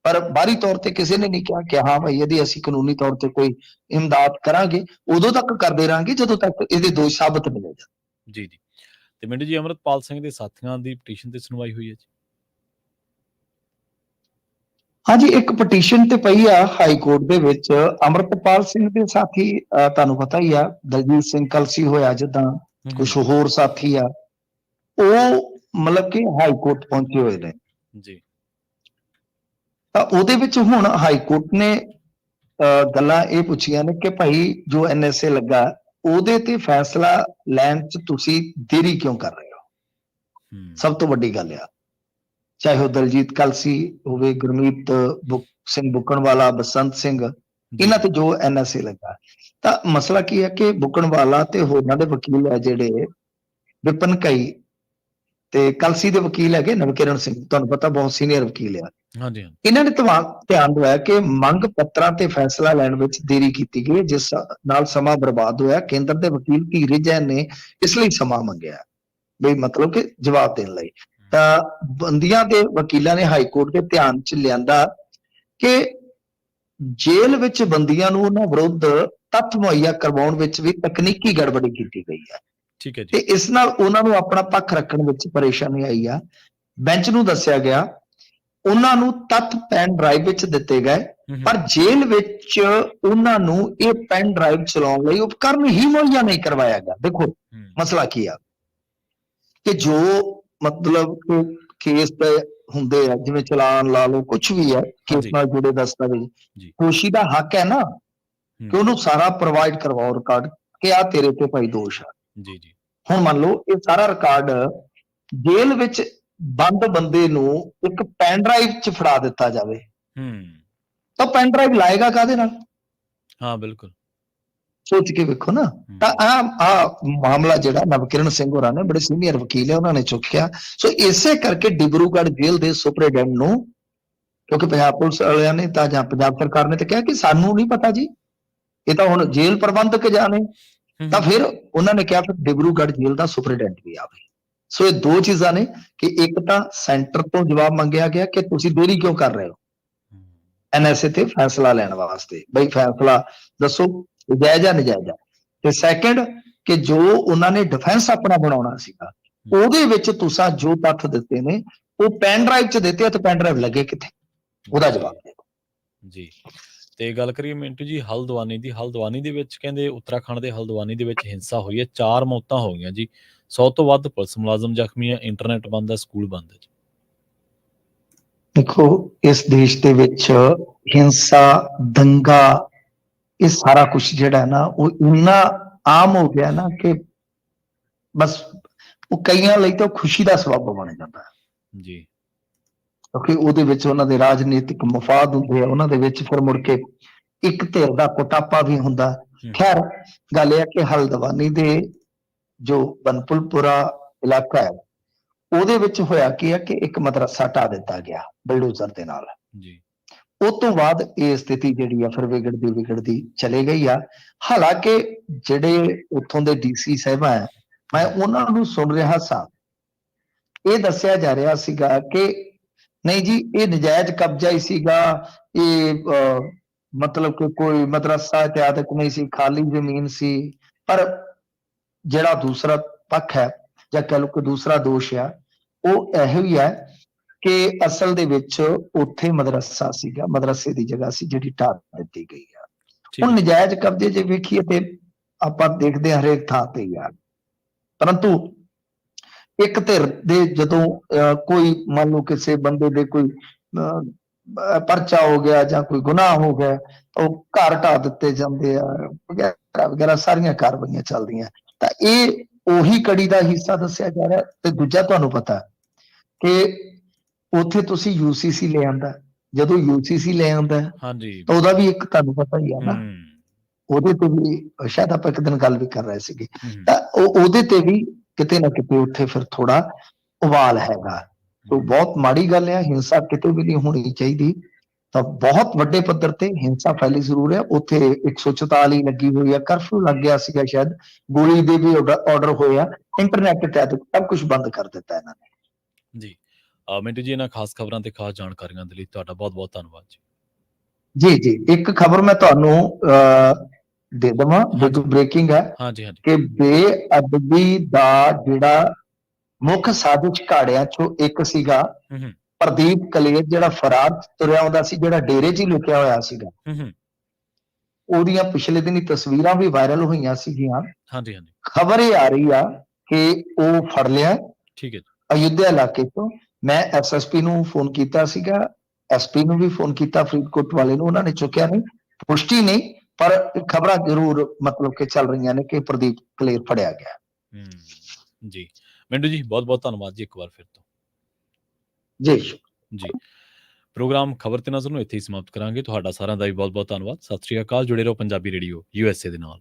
ਪਰ ਬਾਹਰੀ ਤੌਰ ਤੇ ਕਿਸੇ ਨੇ ਨਹੀਂ ਕਿਹਾ ਕਿ ਹਾਂ ਭਾਈ ਇਹਦੀ ਅਸੀਂ ਕਾਨੂੰਨੀ ਤੌਰ ਤੇ ਕੋਈ ਇਮਦਾਦ ਕਰਾਂਗੇ। ਉਦੋਂ ਤੱਕ ਕਰਦੇ ਰਹਾਂਗੇ ਜਦੋਂ ਤੱਕ ਇਹਦੇ ਦੋਸ਼ ਸਾਬਤ ਮਿਲੇ ਜਾਣ। ਜੀ ਜੀ। ਤੇ ਮਿੰਟੂ ਜੀ, ਅੰਮ੍ਰਿਤਪਾਲ ਸਿੰਘ ਦੇ ਸਾਥੀਆਂ ਦੀ ਪਟੀਸ਼ਨ ਤੇ ਸੁਣਵਾਈ ਹੋਈ ਹੈ ਜੀ? ਹਾਂਜੀ, ਇੱਕ ਪਟੀਸ਼ਨ ਤੇ ਪਈ ਆ ਹਾਈ ਕੋਰਟ ਦੇ ਵਿੱਚ। ਅੰਮ੍ਰਿਤਪਾਲ ਸਿੰਘ ਦੇ ਸਾਥੀ ਤੁਹਾਨੂੰ ਪਤਾ ਹੀ ਆ, ਦਲਜੀਤ ਸਿੰਘ ਕਲਸੀ ਹੋਇਆ, ਜਿੱਦਾਂ ਕੁਝ ਹੋਰ ਸਾਥੀ ਆ, ਉਹ ਮਤਲਬ ਕਿ ਹਾਈ ਕੋਰਟ ਪਹੁੰਚੇ ਹੋਏ ਨੇ ਜੀ। ਤਾਂ ਉਹਦੇ ਵਿੱਚ ਹੁਣ ਹਾਈ ਕੋਰਟ ਨੇ ਗੱਲਾਂ ਇਹ ਪੁੱਛੀਆਂ ਨੇ ਕਿ ਭਾਈ ਜੋ NSA ਲੱਗਾ ਉਹਦੇ ਤੇ ਫੈਸਲਾ ਲੈਣ 'ਚ ਤੁਸੀਂ ਦੇਰੀ ਕਿਉਂ ਕਰ ਰਹੇ ਹੋ। ਸਭ ਤੋਂ ਵੱਡੀ ਗੱਲ ਆ, ਚਾਹੇ ਉਹ ਦਲਜੀਤ ਕਲਸੀ ਹੋਵੇ, ਗੁਰਮੀਤ ਸਿੰਘ ਬੁੱਕਣਵਾਲਾ, ਬਸੰਤ ਸਿੰਘ, ਇਹਨਾਂ ਤੇ ਜੋ NSA ਲੱਗਾ। ਤਾਂ ਮਸਲਾ ਕੀ ਹੈ ਕਿ ਬੁੱਕਣਵਾਲਾ ਤੇ ਹੋਰਾਂ ਦੇ ਵਕੀਲ ਹੈ ਜਿਹੜੇ ਵਿਪਨ ਘਈ, ਤੇ ਕਲਸੀ ਦੇ ਵਕੀਲ ਹੈਗੇ ਨਵਕਿਰਨ ਸਿੰਘ, ਤੁਹਾਨੂੰ ਪਤਾ ਬਹੁਤ ਸੀਨੀਅਰ ਵਕੀਲ ਆ। ਇਹਨਾਂ ਨੇ ਧਿਆਨ ਦਿਵਾਇਆ ਕਿ ਮੰਗ ਪੱਤਰਾਂ ਤੇ ਫੈਸਲਾ ਲੈਣ ਵਿੱਚ ਦੇਰੀ ਕੀਤੀ ਗਈ, ਜਿਸ ਨਾਲ ਸਮਾਂ ਬਰਬਾਦ ਹੋਇਆ। ਕੇਂਦਰ ਦੇ ਵਕੀਲ ਧੀਰਜ ਜੈਨ ਨੇ ਇਸ ਲਈ ਸਮਾਂ ਮੰਗਿਆ, ਬਈ ਮਤਲਬ ਕਿ ਜਵਾਬ ਦੇਣ ਲਈ। ਤਾਂ ਬੰਦੀਆਂ ਦੇ ਵਕੀਲਾਂ ਨੇ ਹਾਈ ਕੋਰਟ ਦੇ ਧਿਆਨ 'ਚ ਲਿਆਂਦਾ ਕਿ ਜੇਲ੍ਹ ਵਿੱਚ ਬੰਦੀਆਂ ਨੂੰ ਉਹਨਾਂ ਵਿਰੁੱਧ ਤੱਥ ਮੁਹੱਈਆ ਕਰਵਾਉਣ ਵਿੱਚ ਵੀ ਤਕਨੀਕੀ ਗੜਬੜੀ ਕੀਤੀ ਗਈ ਹੈ। ਠੀਕ ਹੈ ਜੀ। ਤੇ ਇਸ ਨਾਲ ਉਹਨਾਂ ਨੂੰ ਆਪਣਾ ਪੱਖ ਰੱਖਣ ਵਿੱਚ ਪਰੇਸ਼ਾਨੀ ਆਈ ਆ। ਬੈਂਚ ਨੂੰ ਦੱਸਿਆ ਗਿਆ ਉਹਨਾਂ ਨੂੰ ਤੱਥ ਪੈਨ ਡਰਾਈਵ ਵਿੱਚ ਦਿੱਤੇ ਗਏ, ਪਰ ਜੇਲ੍ਹ ਵਿੱਚ ਉਹਨਾਂ ਨੂੰ ਇਹ ਪੈਨ ਡਰਾਈਵ ਚਲਾਉਣ ਲਈ ਉਪਕਰਨ ਹੀ ਮੁਹੱਈਆ ਨਹੀਂ ਕਰਵਾਇਆ ਗਿਆ। ਦੇਖੋ ਮਸਲਾ ਕੀ ਆ ਕਿ ਜੋ ਮਤਲਬ ਕੇਸ ਤੇ ਹੁੰਦੇ ਆ, ਜਿਵੇਂ ਚਲਾਨ ਲਾ ਲਓ, ਕੁਛ ਵੀ ਹੈ, ਕੇਸ ਨਾਲ ਜੁੜੇ ਦਸਤਾਵੇਜ਼, ਦੋਸ਼ੀ ਦਾ ਹੱਕ ਹੈ ਨਾ ਕਿ ਉਹਨੂੰ ਸਾਰਾ ਪ੍ਰੋਵਾਈਡ ਕਰਵਾਓ ਰਿਕਾਰਡ ਕਿ ਆ ਤੇਰੇ ਤੇ ਭਾਈ ਦੋਸ਼ ਆ। ਜੀ ਜੀ। ਹੁਣ ਮੰਨ ਲਓ ਇਹ ਸਾਰਾ ਰਿਕਾਰਡ ਜੇਲ੍ਹ ਵਿੱਚ ਬੰਦ ਬੰਦੇ ਨੂੰ ਇੱਕ ਪੈਨ ਡਰਾਈਵ 'ਚ ਫੜਾ ਦਿੱਤਾ ਜਾਵੇ ਤਾਂ ਪੈਨ ਡਰਾਈਵ ਲਾਏਗਾ ਕਾਹਦੇ ਨਾਲ? ਹਾਂ ਬਿਲਕੁਲ, ਸੋਚ ਕੇ ਵੇਖੋ ਨਾ। ਤਾਂ ਆ ਮਾਮਲਾ ਜਿਹੜਾ ਨਵਕਿਰਨ ਸਿੰਘ ਹੋਰਾਂ ਨੇ, ਬੜੇ ਸੀਨੀਅਰ ਵਕੀਲ ਹੈ, ਉਹਨਾਂ ਨੇ ਚੁੱਕਿਆ। ਸੋ ਇਸੇ ਕਰਕੇ ਡਿਬਰੂਗੜ੍ਹ ਜੇਲ੍ਹ ਦੇ ਸੁਪਰਡੈਂਟ ਨੂੰ, ਕਿਉਂਕਿ ਪੰਜਾਬ ਪੁਲਿਸ ਵਾਲਿਆਂ ਨੇ ਤਾਂ ਜਾਂ ਪੰਜਾਬ ਸਰਕਾਰ ਨੇ ਤਾਂ ਕਿਹਾ ਕਿ ਸਾਨੂੰ ਨਹੀਂ ਪਤਾ ਜੀ, ਇਹ ਤਾਂ ਹੁਣ ਜੇਲ੍ਹ ਪ੍ਰਬੰਧਕ ਜਾਣੇ, ਤਾਂ ਫਿਰ ਉਹਨਾਂ ਨੇ ਕਿਹਾ ਫਿਰ ਡਿਬਰੂਗੜ੍ਹ ਜੇਲ੍ਹ ਦਾ ਸੁਪਰਡੈਂਟ ਵੀ ਆਵੇ। ਸੋ ਇਹ ਦੋ ਚੀਜ਼ਾਂ ਨੇ ਕਿ ਇੱਕ ਤਾਂ ਸੈਂਟਰ ਤੋਂ ਜਵਾਬ ਮੰਗਿਆ ਗਿਆ ਕਿ ਤੁਸੀਂ ਦੇਰੀ ਕਿਉਂ ਕਰ ਰਹੇ ਹੋ NSA ਤੇ ਫੈਸਲਾ ਲੈਣ ਵਾਸਤੇ, ਬਈ ਫੈਸਲਾ ਦੱਸੋ ਜਾਇਜ਼ ਜਾਂ ਨਜਾਇਜ਼ ਆ। ਤੇ ਸੈਕੰਡ ਕਿ ਜੋ ਉਹਨਾਂ ਨੇ ਡਿਫੈਂਸ ਆਪਣਾ ਬਣਾਉਣਾ ਸੀਗਾ, ਉਹਦੇ ਵਿੱਚ ਤੁਸੀਂ ਜੋ ਤੱਥ ਦਿੱਤੇ ਨੇ ਉਹ ਪੈਨ ਡਰਾਈਵ 'ਚ ਦਿੱਤੇ, ਤੇ ਪੈਨ ਡਰਾਈਵ ਲੱਗੇ ਕਿੱਥੇ, ਉਹਦਾ ਜਵਾਬ ਦਿਓ ਜੀ। ਤੇ ਗੱਲ ਕਰੀਏ ਮਿੰਟੂ ਜੀ ਹਲਦਵਾਨੀ ਦੀ, ਹਲਦਵਾਨੀ ਦੇ ਵਿੱਚ ਕਹਿੰਦੇ ਉੱਤਰਾਖੰਡ ਦੇ ਹਲਦਵਾਨੀ ਦੇ ਵਿੱਚ ਹਿੰਸਾ ਹੋਈ ਹੈ, 4 ਮੌਤਾਂ ਹੋ ਗਈਆਂ ਜੀ, 100 ਤੋਂ ਵੱਧ ਪੁਲਿਸ ਮੁਲਾਜ਼ਮ ਜ਼ਖਮੀ ਹੈ, ਇੰਟਰਨੈਟ ਬੰਦ ਹੈ, ਸਕੂਲ ਬੰਦ ਹੈ ਜੀ। ਦੇਖੋ ਇਸ ਦੇਸ਼ ਦੇ ਵਿੱਚ ਹਿੰਸਾ, ਦੰਗਾ, ਇਹ ਸਾਰਾ ਕੁਝ ਜਿਹੜਾ ਨਾ ਉਹ ਇੰਨਾ ਆਮ ਹੋ ਗਿਆ ਨਾ ਕਿ ਬਸ ਉਹ ਕਈਆਂ ਲਈ ਤਾਂ ਖੁਸ਼ੀ ਦਾ ਸਬੱਬ ਬਣ ਜਾਂਦਾ ਜੀ, ਕਿਉਂਕਿ ਉਹਦੇ ਵਿੱਚ ਉਹਨਾਂ ਦੇ ਰਾਜਨੀਤਿਕ ਮਫਾਦ ਹੁੰਦੇ ਆ, ਉਹਨਾਂ ਦੇ ਵਿੱਚ ਫਿਰ ਮੁੜ ਕੇ ਇੱਕ ਧਿਰ ਦਾ ਕੁਟਾਪਾ ਵੀ ਹੁੰਦਾ। ਖੈਰ ਗੱਲ ਇਹ ਹੈ ਕਿ ਹਲਦਵਾਨੀ ਦੇ ਜੋ ਬਨਪੁਲਪੁਰਾ ਇਲਾਕਾ ਹੈ ਉਹਦੇ ਵਿੱਚ ਹੋਇਆ ਕੀ ਹੈ ਕਿ ਇੱਕ ਮਦਰਸਾ ਢਾਹ ਦਿੱਤਾ ਗਿਆ ਬਲਡੋਜ਼ਰ ਦੇ ਨਾਲ ਜੀ। ਉਸ ਤੋਂ ਬਾਅਦ ਇਹ ਸਥਿਤੀ ਜਿਹੜੀ ਆ ਫਿਰ ਵਿਗੜਦੀ ਚਲੇ ਗਈ ਆ। ਹਾਲਾਂਕਿ ਜਿਹੜੇ ਉੱਥੋਂ ਦੇ DC ਸਾਹਿਬਾਂ ਹੈ, ਮੈਂ ਉਹਨਾਂ ਨੂੰ ਸੁਣ ਰਿਹਾ ਸਾਂ, ਇਹ ਦੱਸਿਆ ਜਾ ਰਿਹਾ ਸੀਗਾ ਕਿ ਨਹੀਂ ਜੀ ਇਹ ਨਜਾਇਜ਼ ਕਬਜ਼ਾ ਹੀ ਸੀਗਾ, ਇਹ ਮਤਲਬ ਕਿ ਕੋਈ ਮਦਰਸਾ ਇਤਿਹਾਦਕ ਨਹੀਂ ਸੀ, ਖਾਲੀ ਜ਼ਮੀਨ ਸੀ। ਪਰ ਜਿਹੜਾ ਦੂਸਰਾ ਪੱਖ ਹੈ ਜਾਂ ਕਹਿ ਲਓ ਕਿ ਦੂਸਰਾ ਦੋਸ਼ ਆ ਉਹ ਇਹੋ ਹੀ ਹੈ ਕਿ ਅਸਲ ਦੇ ਵਿੱਚ ਉੱਥੇ ਮਦਰਸਾ ਸੀਗਾ, ਮਦਰਸੇ ਦੀ ਜਗ੍ਹਾ ਸੀ ਜਿਹੜੀ ਢਾਹ ਦਿੱਤੀ ਗਈ ਆ। ਹੁਣ ਨਜਾਇਜ਼ ਕਬਜ਼ੇ ਜੇ ਵੇਖੀਏ ਤੇ ਆਪਾਂ ਦੇਖਦੇ ਹਾਂ ਹਰੇਕ ਥਾਂ ਤੇ ਹੀ ਆ, ਪਰੰਤੂ ਇੱਕ ਧਿਰ ਦੇ ਜਦੋਂ ਕੋਈ ਮੰਨ ਲਓ ਕਿਸੇ ਬੰਦੇ ਦੇ ਕੋਈ ਪਰਚਾ ਹੋ ਗਿਆ ਜਾਂ ਕੋਈ ਗੁਨਾਹ ਹੋ ਗਿਆ, ਉਹ ਘਰ ਢਾਹ ਦਿੱਤੇ ਜਾਂਦੇ ਆ ਵਗੈਰਾ ਵਗੈਰਾ, ਸਾਰੀਆਂ ਕਾਰਵਾਈਆਂ ਚੱਲਦੀਆਂ। ਤਾਂ ਇਹ ਉਹੀ ਕੜੀ ਦਾ ਹਿੱਸਾ ਦੱਸਿਆ ਜਾ ਰਿਹਾ। ਤੇ ਦੂਜਾ ਤੁਹਾਨੂੰ ਪਤਾ ਕਿ ਉੱਥੇ ਤੁਸੀਂ UCC ਲੈ ਆਂਦਾ, ਜਦੋਂ UCC ਲੈ ਆਂਦਾ ਤਾਂ ਉਹਦਾ ਵੀ ਇੱਕ ਤੁਹਾਨੂੰ ਪਤਾ ਹੀ ਆ ਨਾ, ਉਹਦੇ ਤੇ ਵੀ ਸ਼ਾਇਦ ਆਪਾਂ ਇੱਕ ਦਿਨ ਗੱਲ ਵੀ ਕਰ ਰਹੇ ਸੀਗੇ, ਤਾਂ ਉਹਦੇ ਤੇ ਵੀ ਕਿਤੇ ਨਾ ਕਿਤੇ ਉੱਥੇ ਫਿਰ ਥੋੜਾ ਉਬਾਲ ਹੈਗਾ। ਸੋ ਬਹੁਤ ਮਾੜੀ ਗੱਲ ਹੈ, ਹਿੰਸਾ ਕਿਤੇ ਵੀ ਨਹੀਂ ਹੋਣੀ ਚਾਹੀਦੀ। ਤਾਂ ਬਹੁਤ ਵੱਡੇ ਪੱਧਰ ਤੇ ਹਿੰਸਾ ਫੈਲੀ ਜ਼ਰੂਰ ਹੈ। ਉੱਥੇ 144 ਲੱਗੀ ਹੋਈ ਹੈ, ਕਰਫਿਊ ਲੱਗ ਗਿਆ ਸੀਗਾ, ਸ਼ਾਇਦ ਗੋਲੀ ਦੇ ਵੀ ਆਰਡਰ ਹੋਏ ਆ, ਇੰਟਰਨੈਟ ਤੇ ਸਭ ਕੁਝ ਬੰਦ ਕਰ ਦਿੱਤਾ ਇਹਨਾਂ ਨੇ ਜੀ। ਮਿੰਟੂ ਜੀ ਇਹਨਾਂ ਖਾਸ ਖਬਰਾਂ ਤੇ ਖਾਸ ਜਾਣਕਾਰੀਆਂ ਦੇ ਲਈ ਤੁਹਾਡਾ ਬਹੁਤ ਬਹੁਤ ਧੰਨਵਾਦ ਜੀ। ਜੀ ਇੱਕ ਖਬਰ ਮੈਂ ਤੁਹਾਨੂੰ ਦੇ ਦੇਵਾਂ, ਬਿਗ ਬ੍ਰੇਕਿੰਗ ਹੈ ਕਿ ਬੇਅਦਬੀ ਦਾ ਜਿਹੜਾ ਮੁੱਖ ਸਾਜ਼ਿਸ਼ ਘਾੜਿਆਂ ਚੋਂ ਇੱਕ ਸੀਗਾ ਪ੍ਰਦੀਪ ਕਲੇਰ, ਜਿਹੜਾ ਫਰਾਰ ਤੁਰਿਆ ਆਉਂਦਾ ਸੀ, ਜਿਹੜਾ ਡੇਰੇ 'ਚ ਹੀ ਲੁਕਿਆ ਹੋਇਆ ਸੀਗਾ, ਉਹਦੀਆਂ ਪਿਛਲੇ ਦਿਨੀ ਤਸਵੀਰਾਂ ਵੀ ਵਾਇਰਲ ਹੋਈਆਂ ਸੀਗੀਆਂ। ਖਬਰ ਇਹ ਆ ਰਹੀ ਆ ਕਿ ਉਹ ਫੜ ਲਿਆ ਅਯੁੱਧਿਆ ਇਲਾਕੇ ਤੋਂ। ਮੈਂ SSP ਨੂੰ ਫੋਨ ਕੀਤਾ ਸੀਗਾ, SP ਨੂੰ ਵੀ ਫੋਨ ਕੀਤਾ, ਫਰੀਦਕੋਟ ਵਾਲੇ ਨੂੰ, ਉਹਨਾਂ ਨੇ ਚੁੱਕਿਆ ਨਹੀਂ, ਪੁਸ਼ਟੀ ਨਹੀਂ, ਪਰ ਖਬਰਾਂ ਜ਼ਰੂਰ ਮਤਲਬ ਕਿ ਚੱਲ ਰਹੀਆਂ ਨੇ ਕਿ ਪ੍ਰਦੀਪ ਕਲੇਰ ਫੜਿਆ ਗਿਆ। ਜੀ ਮਿੰਟੂ ਜੀ ਬਹੁਤ ਬਹੁਤ ਧੰਨਵਾਦ ਜੀ ਇੱਕ ਵਾਰ ਫਿਰ ਤੋਂ ਜੀ। ਪ੍ਰੋਗਰਾਮ ਖਬਰ ਤੇ ਨਜ਼ਰ ਨੂੰ ਇੱਥੇ ਹੀ ਸਮਾਪਤ ਕਰਾਂਗੇ। ਤੁਹਾਡਾ ਸਾਰਿਆਂ ਦਾ ਵੀ ਬਹੁਤ ਬਹੁਤ ਧੰਨਵਾਦ। ਸਤਿ ਸ਼੍ਰੀ ਅਕਾਲ। ਜੁੜੇ ਰਹੋ ਪੰਜਾਬੀ ਰੇਡੀਓ USA ਦੇ ਨਾਲ।